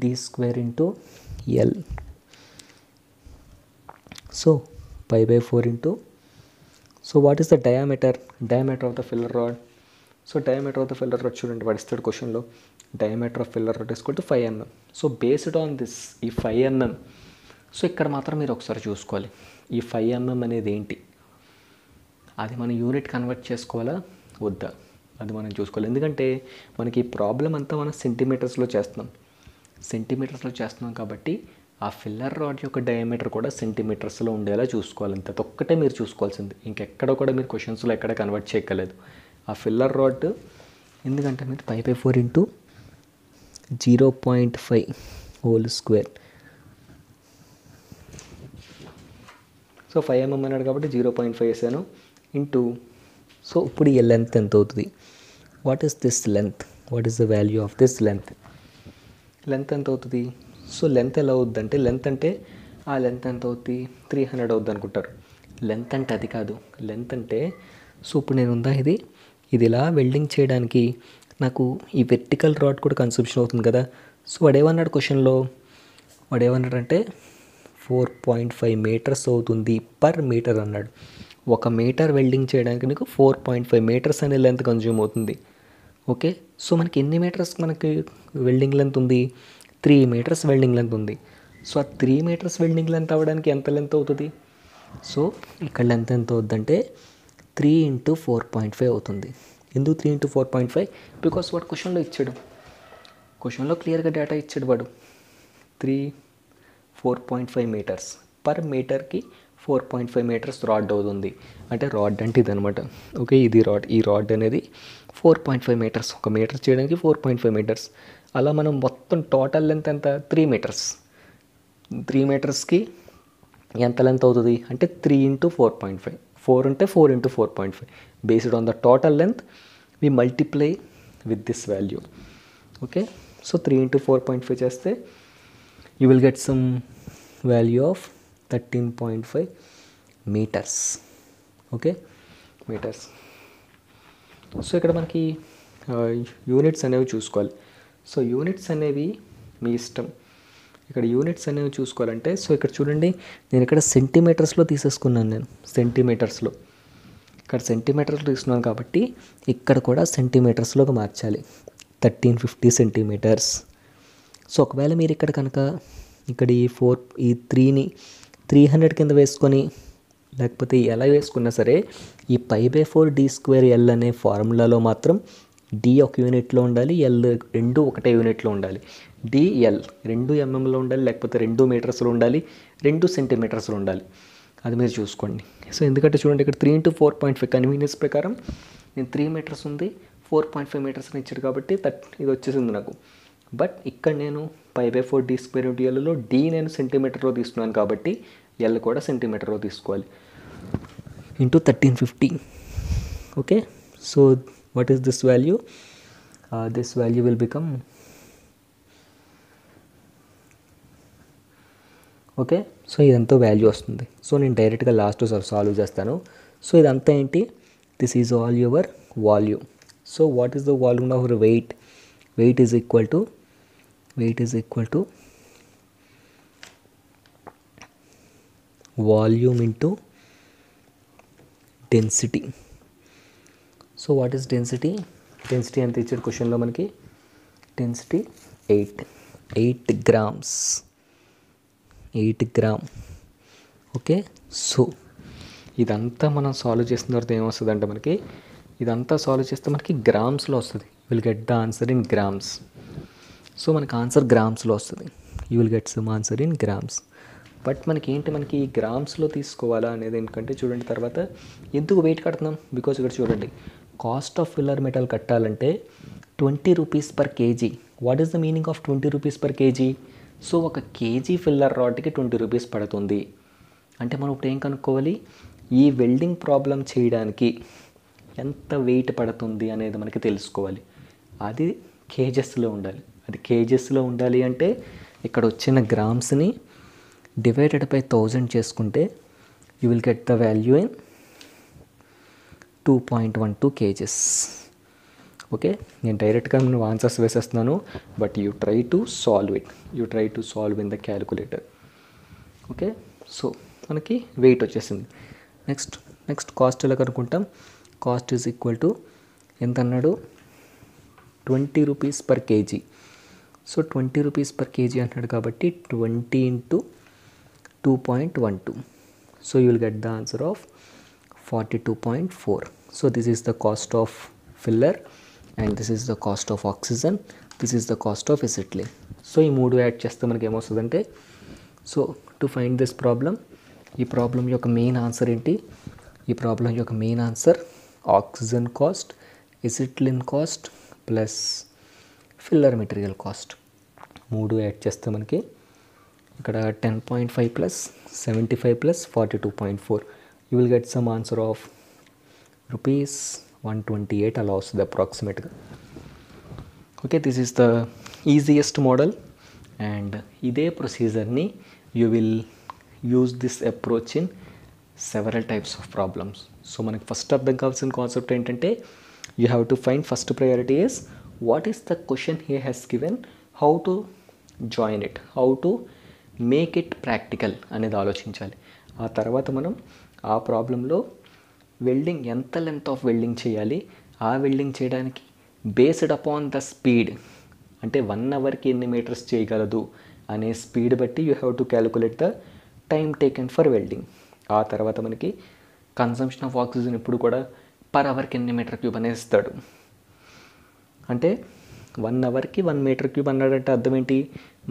d² into L. So π/4 into, so what is the diameter of the filler rod? So diameter of the filler rod చూడండి, వాడిస్తాడు క్వశ్చన్లో. Diameter of filler rod equal to 5 mm. So based on this ఈ 5 mm, so ఇక్కడ మాత్రం మీరు ఒకసారి చూసుకోవాలి ఈ 5 mm అనేది ఏంటి, అది మనం యూనిట్ కన్వర్ట్ చేసుకోవాలా వద్దా, అది మనం చూసుకోవాలి. ఎందుకంటే మనకి ఈ ప్రాబ్లం అంతా మనం సెంటీమీటర్స్లో చేస్తున్నాం కాబట్టి ఆ ఫిల్లర్ రాడ్ యొక్క డయామీటర్ కూడా సెంటీమీటర్స్లో ఉండేలా చూసుకోవాలి. అంతే, ఒక్కటే మీరు చూసుకోవాల్సింది. ఇంకెక్కడ కూడా మీరు క్వశ్చన్స్లో ఎక్కడ కన్వర్ట్ చేయక్కర్లేదు. ఆ ఫిల్లర్ రాడ్ ఎందుకంటే మీరు π/4 into 0.5 whole square. So 5 mm అన్నాడు కాబట్టి 0.5 వేసాను ఇంటూ. సో ఇప్పుడు ఈ లెంత్ ఎంత అవుతుంది? What is this length? What is the value of this length? Length ఎంత అవుతుంది? సో లెంత్ ఎలా అవుద్ది అంటే, లెంత్ అంటే ఆ లెంత్ ఎంత అవుతుంది? 300 అవుద్ది అనుకుంటారు. లెంత్ అంటే అది కాదు. లెంత్ అంటే, సో ఇప్పుడు నేను ఉందా ఇది ఇలా వెల్డింగ్ చేయడానికి నాకు ఈ వెర్టికల్ రాడ్ కూడా కన్సంప్షన్ అవుతుంది కదా. సో వాడేమన్నాడు క్వశ్చన్లో, వాడేమన్నాడంటే 4.5 మీటర్స్ అవుతుంది పర్ మీటర్ అన్నాడు. 1 మీటర్ వెల్డింగ్ చేయడానికి నీకు 4.5 మీటర్స్ అనే లెంత్ కన్జ్యూమ్ అవుతుంది. ఓకే, సో మనకి ఎన్ని మీటర్స్ మనకి వెల్డింగ్ లెంత్ ఉంది? 3 మీటర్స్ వెల్డింగ్ లెంత్ ఉంది. సో ఆ 3 మీటర్స్ వెల్డింగ్ లెంత్ అవ్వడానికి ఎంత లెంత్ అవుతుంది? సో ఇక్కడ లెంత్ ఎంత అవుతుందంటే 3 × 4.5 అవుతుంది. ఎందుకు 3 × 4.5? బికాస్ వాడు క్వశ్చన్లో ఇచ్చాడు, క్వశ్చన్లో క్లియర్గా డేటా ఇచ్చాడు వాడు. 4.5 మీటర్స్ పర్ మీటర్కి 4.5 మీటర్స్ రాడ్ అవుతుంది. అంటే రాడ్ అంటే ఇది అనమాట. ఓకే, ఇది రాడ్. ఈ రాడ్ అనేది 4.5 మీటర్స్, 1 మీటర్ చేయడానికి 4.5 మీటర్స్. అలా మనం మొత్తం టోటల్ లెంత్ ఎంత? 3 మీటర్స్. 3 మీటర్స్కి ఎంత లెంత్ అవుతుంది అంటే 3 × 4.5. 4 అంటే 4 × 4.5. Based on the total length we multiply with this value. Okay, so 3 × 4.5 చేస్తే you will get some value of 13.5 meters. Okay, meters. So ఇక్కడ మనకి యూనిట్స్ అనేవి చూసుకోవాలి. సో యూనిట్స్ అనేవి మీ ఇష్టం. ఇక్కడ యూనిట్స్ అనేవి చూసుకోవాలంటే, సో ఇక్కడ చూడండి, నేను ఇక్కడ సెంటీమీటర్స్లో తీసేసుకున్నాను. నేను సెంటీమీటర్స్లో, ఇక్కడ సెంటీమీటర్స్లో తీసుకున్నాను కాబట్టి ఇక్కడ కూడా సెంటీమీటర్స్లోకి మార్చాలి. 1350 సెంటీమీటర్స్. సో ఒకవేళ మీరు ఇక్కడ కనుక ఇక్కడ ఈ 3ని 300 కింద వేసుకొని లేకపోతే ఎలా వేసుకున్నా సరే ఈ π/4 d² ఎల్ అనే ఫార్ములాలో మాత్రం డి ఒక యూనిట్లో ఉండాలి, ఎల్ రెండు ఒకటే యూనిట్లో ఉండాలి. డిఎల్ 2 mm ఉండాలి, లేకపోతే 2 మీటర్స్లో ఉండాలి, 2 సెంటీమీటర్స్లో ఉండాలి. అది మీరు చూసుకోండి. సో ఎందుకంటే చూడండి, ఇక్కడ 3 × 4.5 కన్వీనియన్స్ ప్రకారం నేను 3 మీటర్స్ ఉంది 4.5 మీటర్స్ అని ఇచ్చాడు కాబట్టి ఇది వచ్చేసింది నాకు. బట్ ఇక్కడ నేను π/4 d² ఇంటూ ఎల్లో డి నేను సెంటీమీటర్లో తీసుకున్నాను కాబట్టి ఎల్ కూడా సెంటీమీటర్లో తీసుకోవాలి into 1350. Okay, so what is this value? This value will become, okay, so ఇదంతా వాల్యూ వస్తుంది. సో నేను డైరెక్ట్గా లాస్ట్ సాల్వ్ చేస్తాను. సో ఇదంతా ఏంటి? This is all your volume. So what is the volume of weight? Weight is equal to volume into density. So what is density? Density ఎంత ఇచ్చాడు క్వశ్చన్లో మనకి? Density 8 grams. 8 gram. Okay, so ఇదంతా మనం solve చేసిన తర్వాత ఏమొస్తుంది అంటే మనకి ఇదంతా సాల్వ్ చేస్తే మనకి గ్రామ్స్లో వస్తుంది. Will get the answer in grams. So మనకి ఆన్సర్ గ్రామ్స్లో వస్తుంది. You will get some answer in grams. But మనకి గ్రామ్స్లో తీసుకోవాలా అనేది ఎందుకంటే చూడండి తర్వాత ఎందుకు వెయిట్ కడుతున్నాం, బికాజ్ ఇక్కడ చూడండి కాస్ట్ ఆఫ్ ఫిల్లర్ మెటల్ కట్టాలంటే 20 rupees per KG. What is the meaning of 20 rupees per KG? So ఒక కేజీ ఫిల్లర్ రాడ్కి 20 రూపీస్ పడుతుంది అంటే మనం ఇప్పుడు ఏం కనుక్కోవాలి, ఈ వెల్డింగ్ ప్రాబ్లం చేయడానికి ఎంత వెయిట్ పడుతుంది అనేది మనకి తెలుసుకోవాలి. అది కేజెస్లో ఉండాలి. అది కేజెస్లో ఉండాలి అంటే ఇక్కడ వచ్చిన గ్రామ్స్ని డివైడెడ్ బై 1000 చేసుకుంటే you will get the value in 2.12 kgs. Okay, నేను డైరెక్ట్గా నేను ఆన్సర్స్ వేసేస్తున్నాను, but you try to solve in the calculator. Okay, so మనకి వెయిట్ వచ్చేసింది. నెక్స్ట్ కాస్ట్ ఎలా కనుక్కుంటాం, కాస్ట్ ఈజ్ ఈక్వల్ టు ఎంత అన్నాడు, 20 rupees per KG. So 20 rupees per KG అంటున్నాడు కాబట్టి 20 into 2.12. So you will get the answer of 42.4. So this is the cost of filler and this is the cost of oxygen, this is the cost of acetylene. So ఈ మూడు add చేస్తే మనకి ఏమొస్తుందంటే, so to find this problem, ఈ problem యొక్క main answer ఏంటి, ఈ problem యొక్క main answer oxygen cost, acetylene cost plus filler material cost. మూడు యాడ్ చేస్తే మనకి ఇక్కడ 10.5 plus 75 plus 42.4 you will get some answer of ₹128 అలా వస్తుంది అప్రాక్సిమేట్గా. Okay, this is the easiest model and ఇదే ప్రొసీజర్ని you will use this approach in several types of problems. So మనకి ఫస్ట్ అర్థం కావాల్సిన కాన్సెప్ట్ ఏంటంటే, you have to find first priority is what is the question he has given, how to join it, how to make it practical అనేది ఆలోచించాలి. ఆ తర్వాత మనం ఆ ప్రాబ్లంలో వెల్డింగ్ ఎంత లెంత్ ఆఫ్ వెల్డింగ్ చేయాలి, ఆ వెల్డింగ్ చేయడానికి బేస్డ్ అపాన్ ద స్పీడ్, అంటే 1 అవర్కి ఎన్ని మీటర్స్ చేయగలదు అనే స్పీడ్ బట్టి you have to calculate the time taken for welding. ఆ తర్వాత మనకి కన్సంప్షన్ ఆఫ్ ఆక్సిజన్ ఇప్పుడు కూడా పర్ అవర్కి ఎన్ని మీటర్ క్యూబ్ అనేది ఇస్తాడు. అంటే 1 అవర్కి 1 మీటర్ క్యూబ్ అన్నాడంటే అర్థం ఏంటి,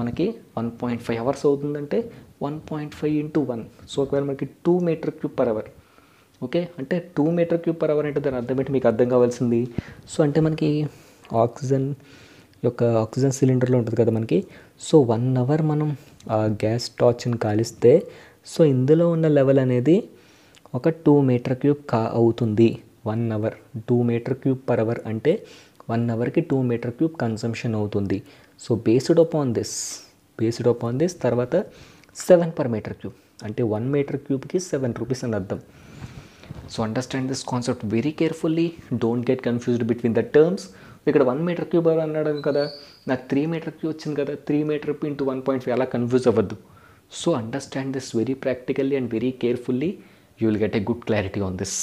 మనకి 1.5 అవర్స్ అవుతుందంటే 1.5 into 1. సో ఒకవేళ మనకి 2 meter cube per hour. Okay, అంటే 2 మీటర్ క్యూబ్ పర్ అవర్ అంటే దాని అర్థం ఏంటి మీకు అర్థం కావాల్సింది. సో అంటే మనకి ఆక్సిజన్ సిలిండర్లో ఉంటుంది కదా మనకి. సో 1 అవర్ మనం ఆ గ్యాస్ టార్చ్ని కాలిస్తే సో ఇందులో ఉన్న లెవెల్ అనేది ఒక 2 మీటర్ క్యూబ్ అవుతుంది. 1 hour 2 meter cube per hour అంటే 1 అవర్కి 2 మీటర్ క్యూబ్ కన్సంప్షన్ అవుతుంది. సో బేస్డ్ అపాన్ దిస్ తర్వాత 7 per meter cube అంటే 1 మీటర్ క్యూబ్కి 7 రూపీస్ అని అర్థం. So understand this concept very carefully, don't get confused between the terms. ఇక్కడ 1 metre cube అన్నాడు కదా, నాకు 3 మీటర్ క్యూబ్ వచ్చింది కదా, 3 మీటర్ ఇంటూ 1.5 అలా కన్ఫ్యూజ్ అవ్వద్దు. So understand this very practically and very carefully, you will get a good clarity on this.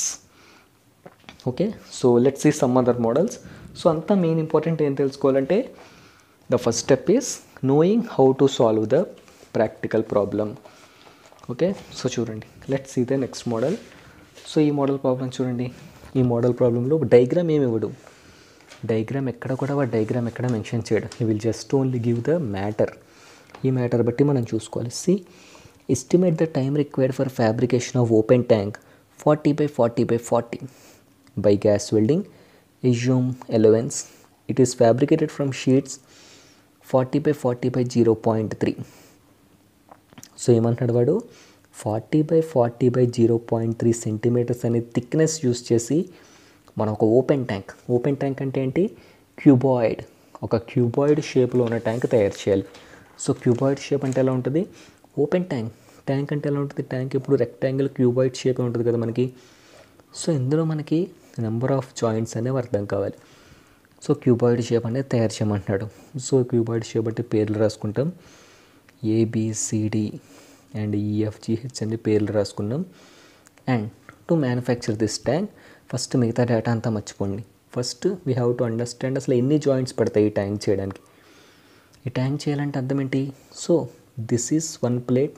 Okay, so let's see some other models. So అంతా main important ఏం తెలుసుకోవాలంటే, the first step is knowing how to solve the practical problem. Okay, so చూడండి, let's see the next model. So ఈ model problem చూడండి, ఈ model ప్రాబ్లంలో diagram ఏమి ఇవ్వడు, డయాగ్రామ్ ఎక్కడ కూడా డయాగ్రామ్ ఎక్కడ మెన్షన్ చేయడం, he will just only give the matter. ఈ మ్యాటర్ బట్టి మనం చూసుకోవాలి. C estimate the time required for fabrication of open tank 40 by 40 by 40 by gas welding. Assume allowance. It is fabricated from sheets 40 by 40 by 0.3. So ఏమంటున్నాడు వాడు, 40 by 40 by 0.3 centimetres అనే thickness use చేసి మనం ఒక open tank అంటే ఏంటి, cuboid, ఒక cuboid షేప్లో ఉన్న ట్యాంక్ తయారు చేయాలి. సో క్యూబాయిడ్ షేప్ అంటే ఎలా ఉంటుంది, ఓపెన్ ట్యాంక్ అంటే ఎలా ఉంటుంది, ట్యాంక్ ఇప్పుడు రెక్టాంగిల్ క్యూబాయిడ్ షేప్ ఉంటుంది కదా మనకి. సో ఇందులో మనకి నెంబర్ ఆఫ్ జాయింట్స్ అనేవి అర్థం కావాలి. సో క్యూబాయిడ్ షేప్ అనేది తయారు చేయమంటున్నాడు. సో క్యూబాయిడ్ షేప్ అంటే పేర్లు రాసుకుంటాం, ABCD అండ్ EFGH అని పేర్లు రాసుకున్నాం. And to manufacture this tank, first మిగతా డేటా అంతా మర్చిపోండి. First we have to understand అసలు ఎన్ని జాయింట్స్ పడతాయి ఈ ట్యాంక్ చేయడానికి. ఈ ట్యాంక్ చేయాలంటే అర్థం ఏంటి, so this is 1 plate,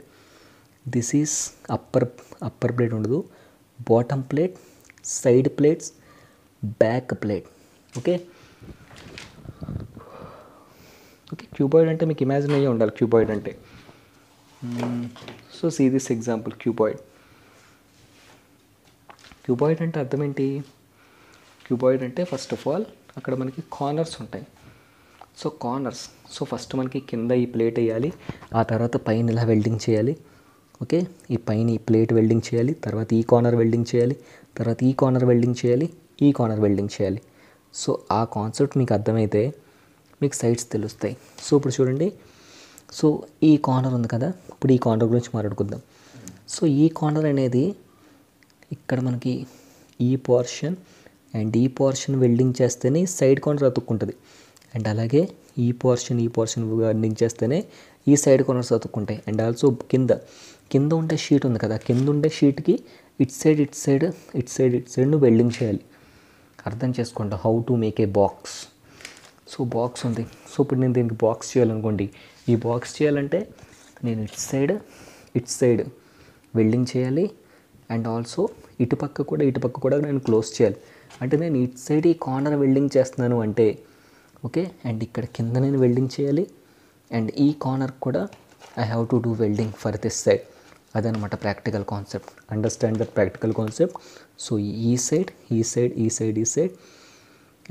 this is upper plate ఉండదు, bottom plate, side plates, back plate. Okay, cuboid అంటే మీకు ఇమాజిన్ అయ్యే ఉండాలి క్యూబాయిడ్ అంటే. So see this example cuboid. Cuboid అంటే అర్థం ఏంటి? క్యూబాయిడ్ అంటే ఫస్ట్ ఆఫ్ ఆల్ అక్కడ మనకి కార్నర్స్ ఉంటాయి. సో కార్నర్స్, సో ఫస్ట్ మనకి కింద ఈ ప్లేట్ వేయాలి, ఆ తర్వాత పైన ఇలా వెల్డింగ్ చేయాలి. ఓకే, ఈ పైన ఈ ప్లేట్ వెల్డింగ్ చేయాలి, తర్వాత ఈ కార్నర్ వెల్డింగ్ చేయాలి, తర్వాత ఈ కార్నర్ వెల్డింగ్ చేయాలి, ఈ కార్నర్ వెల్డింగ్ చేయాలి. సో ఆ కాన్సెప్ట్ మీకు అర్థమైతే మీకు సైడ్స్ తెలుస్తాయి. సో ఇప్పుడు చూడండి, సో ఈ కార్నర్ ఉంది కదా, ఇప్పుడు ఈ కార్నర్ గురించి మాట్లాడుకుందాం. సో ఈ కార్నర్ అనేది ఇక్కడ మనకి ఈ పోర్షన్ అండ్ ఈ పోర్షన్ వెల్డింగ్ చేస్తేనే సైడ్ కార్నర్ అతుక్కుంటుంది. అండ్ అలాగే ఈ పోర్షన్ వెల్డింగ్ చేస్తేనే ఈ సైడ్ కార్నర్స్ అతుక్కుంటాయి. అండ్ ఆల్సో కింద ఉండే షీట్ ఉంది కదా, కింద ఉండే షీట్కి ఇట్ సైడ్ నువ్వు వెల్డింగ్ చేయాలి. అర్థం చేసుకోండి how to make a box. So box ఉంది, సో ఇప్పుడు నేను దీనికి బాక్స్ చేయాలనుకోండి, ఈ బాక్స్ చేయాలంటే నేను ఇట్ సైడ్ వెల్డింగ్ చేయాలి. అండ్ ఆల్సో ఇటుపక్క కూడా నేను క్లోజ్ చేయాలి. అంటే నేను ఇట్ సైడ్ ఈ కార్నర్ వెల్డింగ్ చేస్తున్నాను అంటే ఓకే, అండ్ ఇక్కడ కింద నేను వెల్డింగ్ చేయాలి, అండ్ ఈ కార్నర్ కూడా I have to do welding for this side. అదనమాట practical concept. Understand that practical concept. So ఈ side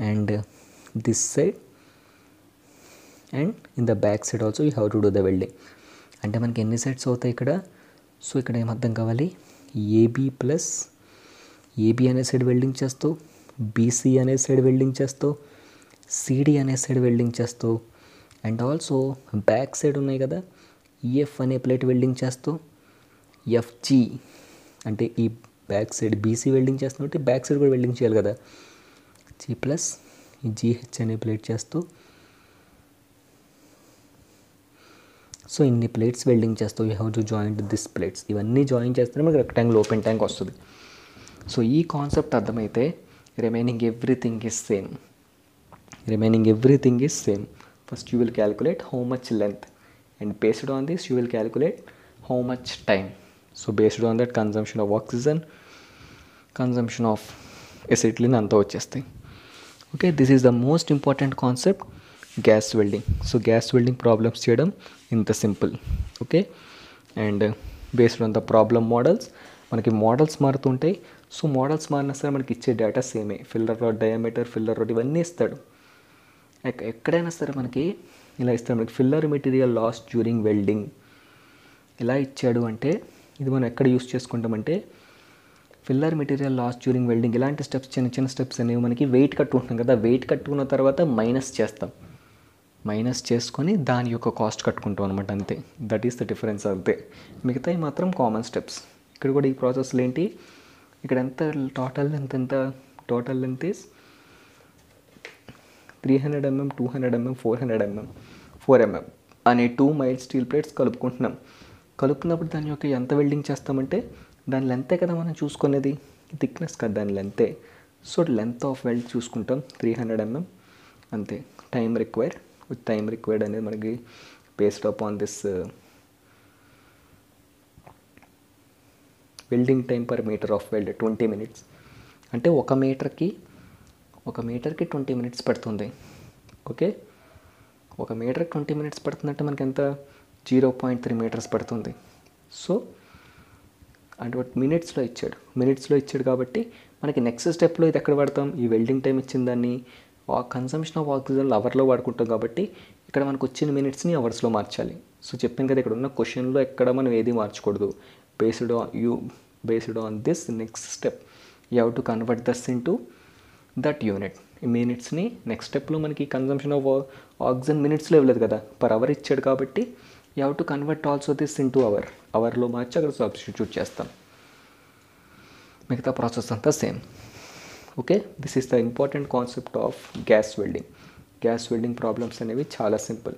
and this side and in the back side also you have to do the welding. అంటే మనకి ఎన్ని sides అవుతాయి ఇక్కడ? So ఇక్కడ ఏమర్థం కావాలి, ఏబీ అనే సైడ్ వెల్డింగ్ చేస్తావు, బీసీ అనే సైడ్ వెల్డింగ్ చేస్తావు, సిడి అనే సైడ్ వెల్డింగ్ చేస్తావు, అండ్ ఆల్సో బ్యాక్ సైడ్ ఉన్నాయి కదా, ఈఎఫ్ అనే ప్లేట్ వెల్డింగ్ చేస్తావు, ఎఫ్జి అంటే ఈ బ్యాక్ సైడ్ బీసీ వెల్డింగ్ చేస్తున్నావు అంటే బ్యాక్ సైడ్ కూడా వెల్డింగ్ చేయాలి కదా, జీ ప్లస్ ఈ జీహెచ్ అనే ప్లేట్ చేస్తూ. సో ఇన్ని ప్లేట్స్ వెల్డింగ్ చేస్తావు, you have to join this plates. ఇవన్నీ జాయిన్ చేస్తేనే మనకి రెక్టాంగిల్ ఓపెన్ ట్యాంక్ వస్తుంది. సో ఈ కాన్సెప్ట్ అర్థమైతే remaining everything is same. First you will calculate how much length and based on this you will calculate how much time. So based on that consumption of oxygen, consumption of acetylene అంతా వచ్చేస్తాయి. Okay, this is the most important concept, gas welding. So gas welding problems చేయడం ఇంత simple. Okay, and based on the problem models, మనకి models మారుతుంటాయి. So models మారినా సరే మనకి ఇచ్చే డేటా సేమే. Filler rod diameter, filler rod ఇవన్నీ ఇస్తాడు. ఎక్కడైనా సరే మనకి ఇలా ఇస్తాడు. మనకి filler material loss during welding ఎలా ఇచ్చాడు అంటే, ఇది మనం ఎక్కడ యూస్ చేసుకుంటామంటే filler material loss during welding. ఇలాంటి స్టెప్స్ చిన్న స్టెప్స్ అనేవి మనకి వెయిట్ కట్టుకుంటాం కదా, వెయిట్ కట్టుకున్న తర్వాత మైనస్ చేసుకొని దాని యొక్క కాస్ట్ కట్టుకుంటాం అనమాట. అంతే, దట్ ఈస్ ద డిఫరెన్స్. అంతే, మిగతాయి మాత్రం కామన్ స్టెప్స్. ఇక్కడ కూడా ఈ ప్రాసెస్లో ఏంటి, ఇక్కడ ఎంత total length is 300 mm, 200 mm, 400 mm, 4 mm అనే 2 మైల్ స్టీల్ ప్లేట్స్ కలుపుకున్నప్పుడు దాని యొక్క ఎంత వెల్డింగ్ చేస్తామంటే దాని లెంతే కదా మనం చూసుకునేది, థిక్నెస్ కదా దాని లెంతే. సో లెంత్ ఆఫ్ వెల్డ్ చూసుకుంటాం 300 mm. అంతే. టైం రిక్వైర్డ్ అనేది మనకి based upon this welding time per metre of weld 20 minutes. అంటే ఒక మీటర్కి 20 minutes పడుతుంది. ఓకే, ఒక మీటర్కి 20 minutes పడుతుందంటే మనకి ఎంత, 0.3 meters పడుతుంది. సో అంటే మినిట్స్లో ఇచ్చాడు కాబట్టి మనకి నెక్స్ట్ స్టెప్లో ఇది ఎక్కడ వాడతాం, ఈ వెల్డింగ్ టైం ఇచ్చిన దాన్ని కన్సంప్షన్ ఆఫ్ ఆక్సిజన్ అవర్లో వాడుకుంటాం కాబట్టి ఇక్కడ మనకు వచ్చిన మినిట్స్ని అవర్స్లో మార్చాలి. సో చెప్పాను కదా, ఇక్కడ ఉన్న క్వశ్చన్లో ఎక్కడ మనం ఏది మార్చకూడదు. Based on this next step you have to convert this into that unit. ఈ మినిట్స్ని నెక్స్ట్ స్టెప్లో మనకి కన్సంప్షన్ ఆఫ్ ఆక్సిజన్ మినిట్స్లో ఇవ్వలేదు కదా, పర్ అవర్ ఇచ్చాడు కాబట్టి you have to convert also this into అవర్లో మార్చి అక్కడ సబ్స్టిట్యూట్ చేస్తాం. మిగతా ప్రాసెస్ అంతా same. Okay, this is the important concept of gas welding problems అనేవి చాలా simple.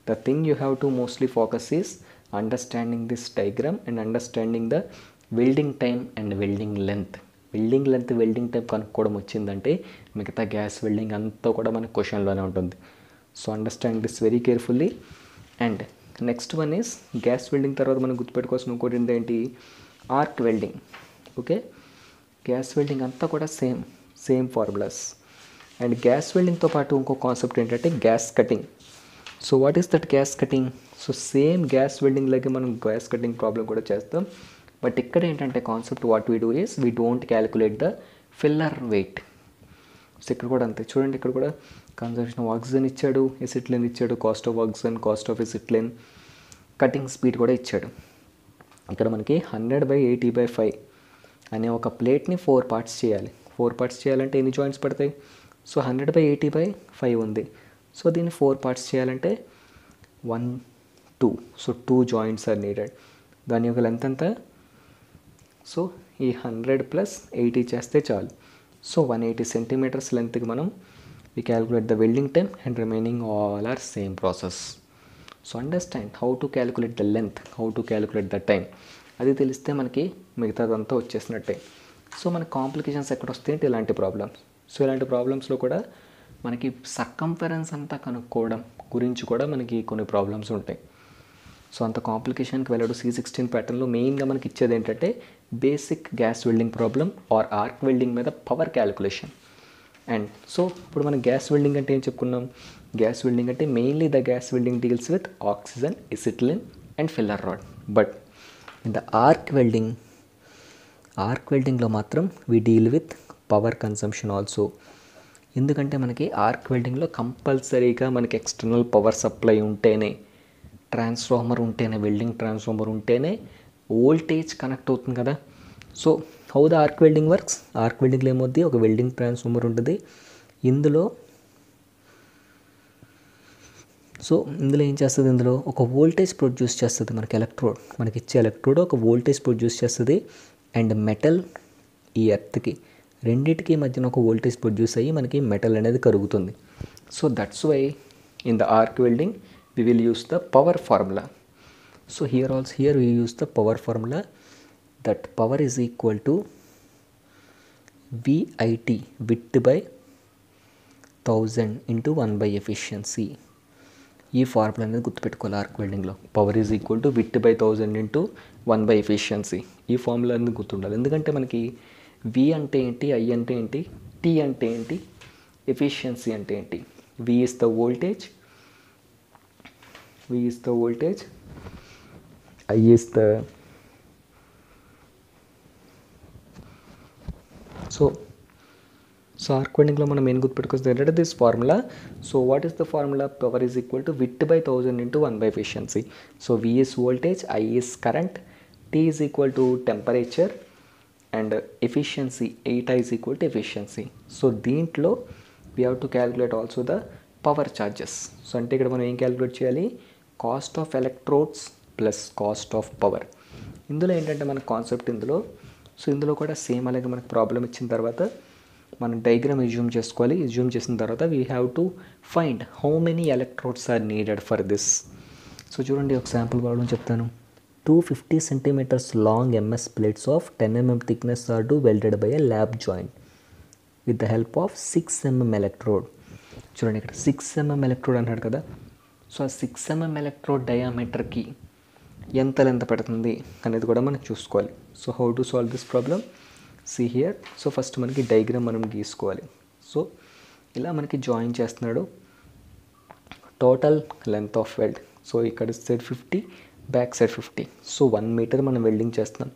The thing you have to mostly focus is understanding this diagram and understanding the welding time and welding length welding time కనుక్కోవడం వచ్చిందంటే మిగతా gas welding అంతా కూడా మనకి క్వశ్చన్లోనే ఉంటుంది. So understand this very carefully. And next one is gas welding తర్వాత మనం గుర్తుపెట్టుకోవాల్సిన ఇంకోటి ఏంటి, arc welding. Okay, gas welding అంతా కూడా సేమ్ ఫార్ములాస్. అండ్ గ్యాస్ వెల్డింగ్తో పాటు ఇంకో కాన్సెప్ట్ ఏంటంటే gas cutting. So what is that gas cutting? So same gas welding లాగే మనం గ్యాస్ కటింగ్ ప్రాబ్లం కూడా చేస్తాం. బట్ ఇక్కడ ఏంటంటే concept what we do is we don't calculate the filler weight. So ఇక్కడ కూడా అంతే చూడండి, ఇక్కడ కూడా కన్జంప్షన్ ఆఫ్ ఆక్సిజన్ ఇచ్చాడు, ఎసిట్లిన్ ఇచ్చాడు, cost of oxygen, cost of acetylene, cutting speed కూడా ఇచ్చాడు. ఇక్కడ మనకి 100/80/5 అనే ఒక ప్లేట్ని 4 పార్ట్స్ చేయాలి. 4 పార్ట్స్ చేయాలంటే ఎన్ని జాయింట్స్ పడతాయి? సో 100/80/5 ఉంది. సో దీన్ని 4 పార్ట్స్ చేయాలంటే 1, 2. So 2 joints are needed. దాని యొక్క లెంత్ ఎంత? సో ఈ 100 + 80 చేస్తే చాలు. సో 180 సెంటీమీటర్స్ లెంత్కి మనం we calculate the welding time and remaining all are same process. So understand how to calculate the length, how to calculate the time. అది తెలిస్తే మనకి మిగతాదంతా వచ్చేసినట్టే. సో మన కాంప్లికేషన్స్ ఎక్కడ వస్తాయంటే ఇలాంటి ప్రాబ్లమ్స్. సో ఇలాంటి ప్రాబ్లమ్స్లో కూడా మనకి సర్కంఫరెన్స్ అంతా కనుక్కోవడం గురించి కూడా మనకి కొన్ని ప్రాబ్లమ్స్ ఉంటాయి. సో అంత కాంప్లికేషన్కి వెళ్ళాడు. C16 ప్యాటర్న్లో మెయిన్గా మనకి ఇచ్చేది ఏంటంటే basic gas welding problem or arc welding మీద పవర్ క్యాలిక్యులేషన్. అండ్ సో ఇప్పుడు మనం గ్యాస్ వెల్డింగ్ అంటే ఏం చెప్పుకున్నాం? గ్యాస్ వెల్డింగ్ అంటే mainly the gas welding deals with oxygen, acetylene and filler rod. But in the arc వెల్డింగ్లో మాత్రం we deal with power consumption also. ఎందుకంటే మనకి ఆర్క్ వెల్డింగ్లో కంపల్సరీగా మనకి ఎక్స్టర్నల్ పవర్ సప్లై ఉంటేనే, ట్రాన్స్ఫార్మర్ ఉంటేనే, వెల్డింగ్ ట్రాన్స్ఫార్మర్ ఉంటేనే వోల్టేజ్ కనెక్ట్ అవుతుంది కదా. So how the arc welding works? Arc వెల్డింగ్లో ఏమవుద్ది, ఒక వెల్డింగ్ ట్రాన్స్ఫార్మర్ ఉంటుంది. ఇందులో ఏం చేస్తుంది? ఇందులో ఒక వోల్టేజ్ ప్రొడ్యూస్ చేస్తుంది. మనకి ఇచ్చే ఎలక్ట్రోడ్ ఒక వోల్టేజ్ ప్రొడ్యూస్ చేస్తుంది. అండ్ మెటల్ ఈ ఎర్త్కి రెండింటికి మధ్యన ఒక వోల్టేజ్ ప్రొడ్యూస్ అయ్యి మనకి మెటల్ అనేది కరుగుతుంది. So that's why in the arc welding we will use the power formula. So here we use the power formula, that power is equal to VIT, width by 1000 into 1/efficiency. ఈ formula అనేది గుర్తుపెట్టుకోవాలి. Arc వెల్డింగ్లో power is equal to with by 1000 into 1/efficiency. ఈ formula అనేది గుర్తుండాలి. ఎందుకంటే మనకి V అంటే ఏంటి, I అంటే ఏంటి, T అంటే ఏంటి, ఎఫిషియన్సీ అంటే ఏంటి. V is the voltage, I is the so arc వెల్డింగ్లో మనం ఏం గుర్తుపెట్టుకోవచ్చు ఏంటంటే this formula. So what is the formula? Power is equal to with by 1000 into 1/efficiency. So V is voltage, I is current, T is equal to temperature and efficiency 8I is equal to efficiency. So దీంట్లో we have to calculate also the power charges. So అంటే ఇక్కడ మనం ఏం calculate చేయాలి? Cost of electrodes plus cost of power. ఇందులో ఏంటంటే మన concept ఇందులో కూడా సేమ్ అలాగే మనకు ప్రాబ్లం ఇచ్చిన తర్వాత మనం డయాగ్రామ్ అజ్యూమ్ చేసుకోవాలి. అజ్యూమ్ చేసిన తర్వాత we have to find how many electrodes are needed for this. So చూడండి, ఒక శాంపుల్ ప్రాబ్లం చెప్తాను. 250 centimeters long MS plates of 10 mm thickness are to welded by a lap joint with the help of 6 mm electrode. చూడండి, ఇక్కడ 6 mm electrode అన్నాడు కదా. So ఆ 6 mm electrode డయామీటర్కి ఎంత length పడుతుంది అనేది కూడా మనం చూసుకోవాలి. So how to solve this problem? See here. So first మనకి డయాగ్రామ్ మనం గీసుకోవాలి. సో ఇలా మనకి జాయిన్ చేస్తున్నాడు. Total length of weld, so ఇక్కడ side 50, back side 50. So 1 meter మనం వెల్డింగ్ చేస్తాం.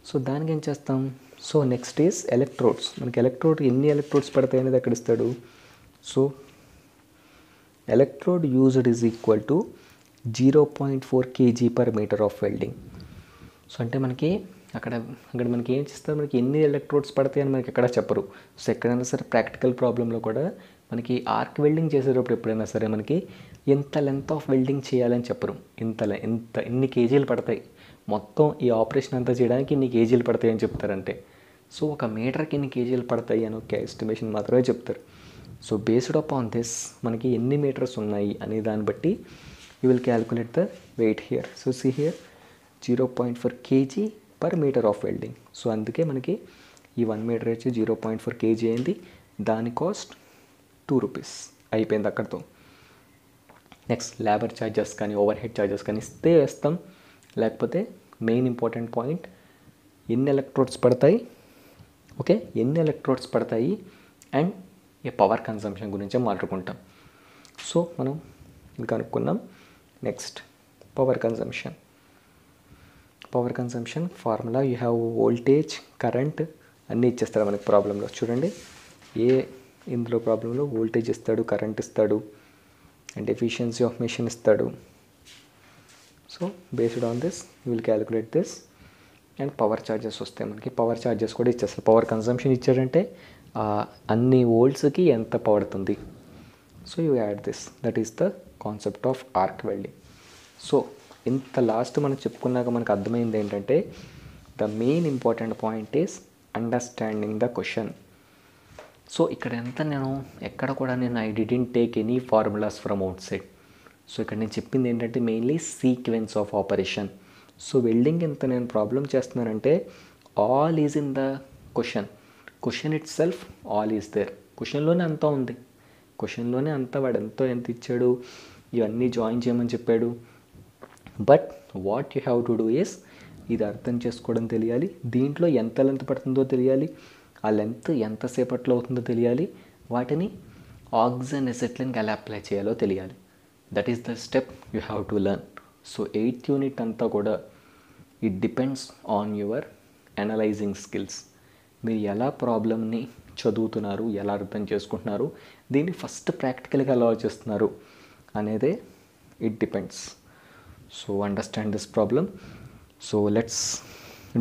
సో దానికి ఏం చేస్తాం? So next is electrodes. మనకి ఎలక్ట్రోడ్ ఎన్ని ఎలక్ట్రోడ్స్ పడతాయి అనేది అక్కడ ఇస్తాడు. So electrode used is equal to 0.4 kg per meter of welding. So అంటే మనకి అక్కడ మనకి ఏం చేస్తారు, మనకి ఎన్ని ఎలక్ట్రోడ్స్ పడతాయి అని మనకి ఎక్కడ చెప్పరు. సో ఎక్కడైనా సరే ప్రాక్టికల్ ప్రాబ్లంలో కూడా మనకి ఆర్క్ వెల్డింగ్ చేసేటప్పుడు ఎప్పుడైనా సరే మనకి ఎంత లెంత్ ఆఫ్ వెల్డింగ్ చేయాలని చెప్పరు. ఇన్ని కేజీలు పడతాయి, మొత్తం ఈ ఆపరేషన్ అంతా చేయడానికి ఇన్ని కేజీలు పడతాయి అని చెప్తారంటే. సో ఒక మీటర్కి ఎన్ని కేజీలు పడతాయి అని ఒక ఎస్టిమేషన్ మాత్రమే చెప్తారు. సో బేస్డ్ అపాన్ దిస్ మనకి ఎన్ని మీటర్స్ ఉన్నాయి అనే దాన్ని బట్టి you will calculate the weight here. So see here 0.4 kg per meter of welding. So అందుకే మనకి ఈ 1 మీటర్ వచ్చి 0.4 kg అయింది. దాని కాస్ట్ 2 రూపీస్ అయిపోయింది అక్కడితో. నెక్స్ట్ లేబర్ ఛార్జెస్ కానీ ఓవర్ హెడ్ ఛార్జెస్ కానీ ఇస్తే వేస్తాం, లేకపోతే మెయిన్ ఇంపార్టెంట్ పాయింట్ ఎన్ని ఎలక్ట్రోడ్స్ పడతాయి, ఓకే, ఎన్ని ఎలక్ట్రోడ్స్ పడతాయి అండ్ ఈ పవర్ కన్సంప్షన్ గురించే మాట్లాడుకుంటాం. సో మనం ఇంకా అనుకున్నాం next power consumption. Power consumption formula you have voltage, current అన్నీ ఇచ్చేస్తాడు మనకి ప్రాబ్లంలో. చూడండి, ఇందులో ప్రాబ్లంలో వోల్టేజ్ ఇస్తాడు, కరెంట్ ఇస్తాడు, అండ్ ఎఫిషియన్సీ ఆఫ్ మెషిన్ ఇస్తాడు. So based on this you will calculate this. And power charges వస్తాయి మనకి. పవర్ ఛార్జెస్ కూడా ఇచ్చేస్తారు. పవర్ కన్సంప్షన్ ఇచ్చాడంటే అన్ని వోల్ట్స్కి ఎంత పడుతుంది. So you add this. That is the concept of arc welding. So ఇంత లాస్ట్ మనం చెప్పుకున్నాక మనకు అర్థమైంది ఏంటంటే the main important point is understanding the question. So ఇక్కడ నేను ఎక్కడ కూడా I didn't take any formulas from outside. So ఇక్కడ నేను చెప్పింది ఏంటంటే mainly sequence of operation. So welding ఎంత నేను ప్రాబ్లం చేస్తున్నానంటే all is in the question itself, all is there. క్వశ్చన్లోనే అంతా ఉంది. క్వశ్చన్లోనే అంతా వాడు ఎంత ఇచ్చాడు, ఇవన్నీ జాయిన్ చేయమని చెప్పాడు. But what you have to do is ఇది అర్థం చేసుకోవడం తెలియాలి. దీంట్లో ఎంత లెంత్ పడుతుందో తెలియాలి, ఆ లెంత్ ఎంతసేపట్లో అవుతుందో తెలియాలి, వాటిని ఆక్సిజన్ ఎసెట్లిన్కి ఎలా అప్లై చేయాలో తెలియాలి. That is the step you have to learn. So 8th unit అంతా కూడా it depends on your analysing skills. మీరు ఎలా ప్రాబ్లమ్ని చదువుతున్నారు, ఎలా అర్థం చేసుకుంటున్నారు, దీన్ని ఫస్ట్ ప్రాక్టికల్గా ఎలా చేస్తున్నారు అనేదే it depends. So understand this problem. So let's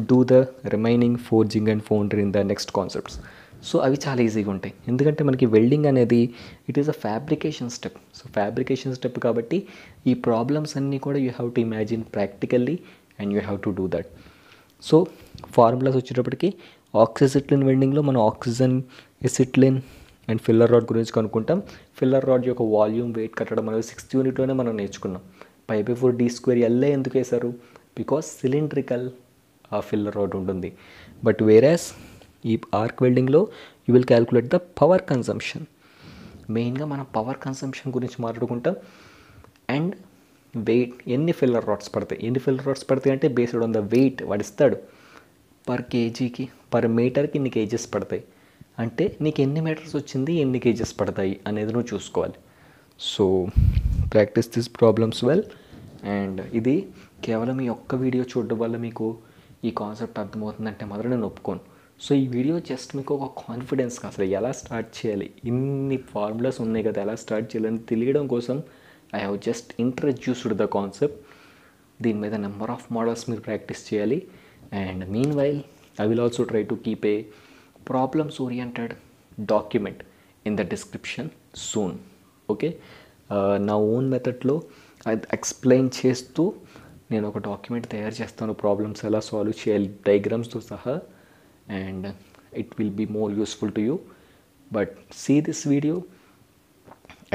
do the remaining forging and foundry in the next concepts. So అవి చాలా ఈజీగా ఉంటాయి, ఎందుకంటే మనకి వెల్డింగ్ అనేది it is a fabrication step. So fabrication step కాబట్టి ఈ ప్రాబ్లమ్స్ అన్నీ కూడా you have to imagine practically and you have to do that. So formulas వచ్చేటప్పటికి ఆక్సిసిట్లిన్ వెల్డింగ్లో మనం oxygen, acetylene and filler rod గురించి కనుక్కుంటాం. ఫిల్లర్ రాడ్ యొక్క వాల్యూమ్, వెయిట్ కట్టడం అనేది 6th యూనిట్లోనే మనం నేర్చుకున్నాం. π/4d²L ఎందుకు వేశారు? బికాస్ సిలిండ్రికల్ ఫిల్లర్ రాడ్ ఉంటుంది. బట్ వేరాస్ ఈ ఆర్క్ వెల్డింగ్లో you will calculate the power consumption. మెయిన్గా మనం పవర్ కన్సంప్షన్ గురించి మాట్లాడుకుంటాం. అండ్ వెయిట్, ఎన్ని ఫిల్లర్ రాడ్స్ పడతాయి అంటే బేస్డ్ ఆన్ ద వెయిట్ వాడిస్తాడు. పర్ కేజీకి, పర్ మీటర్కి ఇన్ని కేజెస్ పడతాయి అంటే నీకు ఎన్ని మీటర్స్ వచ్చింది, ఎన్ని కేజెస్ పడతాయి అనేది నువ్వు చూసుకోవాలి. So practice this problems well. And ఇది కేవలం ఈ ఒక్క వీడియో చూడడం వల్ల మీకు ఈ కాన్సెప్ట్ అర్థమవుతుందంటే మాత్రం నేను ఒప్పుకోను. సో ఈ వీడియో జస్ట్ మీకు ఒక కాన్ఫిడెన్స్, అసలు ఎలా స్టార్ట్ చేయాలి, ఇన్ని ఫార్ములాస్ ఉన్నాయి కదా ఎలా స్టార్ట్ చేయాలని తెలియడం కోసం I have just introduced the concept. దీని మీద నెంబర్ ఆఫ్ మోడల్స్ మీరు ప్రాక్టీస్ చేయాలి. And mean while I will also try to keep a problems oriented document in the description soon. Okay, నా ఓన్ మెథడ్లో అది ఎక్స్ప్లెయిన్ చేస్తూ నేను ఒక డాక్యుమెంట్ తయారు చేస్తాను, ప్రాబ్లమ్స్ ఎలా సాల్వ్ చేయాలి డయాగ్రామ్స్తో సహా. And it will be more useful to you. But see this video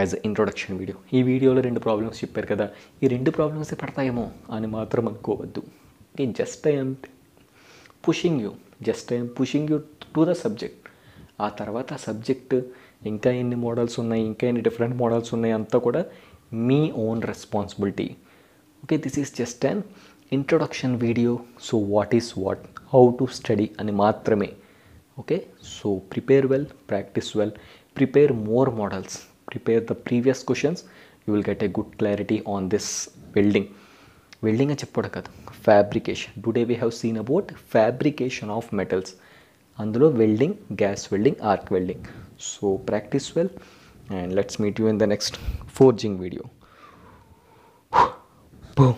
as a introduction video. ఈ వీడియోలో 2 ప్రాబ్లమ్స్ చెప్పారు కదా, ఈ 2 ప్రాబ్లమ్సే పడతాయేమో అని మాత్రం అనుకోవద్దు. Okay, just I'm pushing you to the subject. ఆ తర్వాత సబ్జెక్ట్ ఇంకా ఎన్ని మోడల్స్ ఉన్నాయి, ఇంకా ఎన్ని డిఫరెంట్ మోడల్స్ ఉన్నాయి అంతా కూడా మీ own responsibility. Okay, this is just an introduction video. So what is what, how to study అని మాత్రమే. Okay, so prepare well, practice well, prepare more models, prepare the previous questions. You will get a good clarity on this welding అని చెప్పడం కాదు, fabrication. Today we have seen about fabrication of metals. అందులో welding, gas welding, arc welding. So practice well and let's meet you in the next forging video. Boom.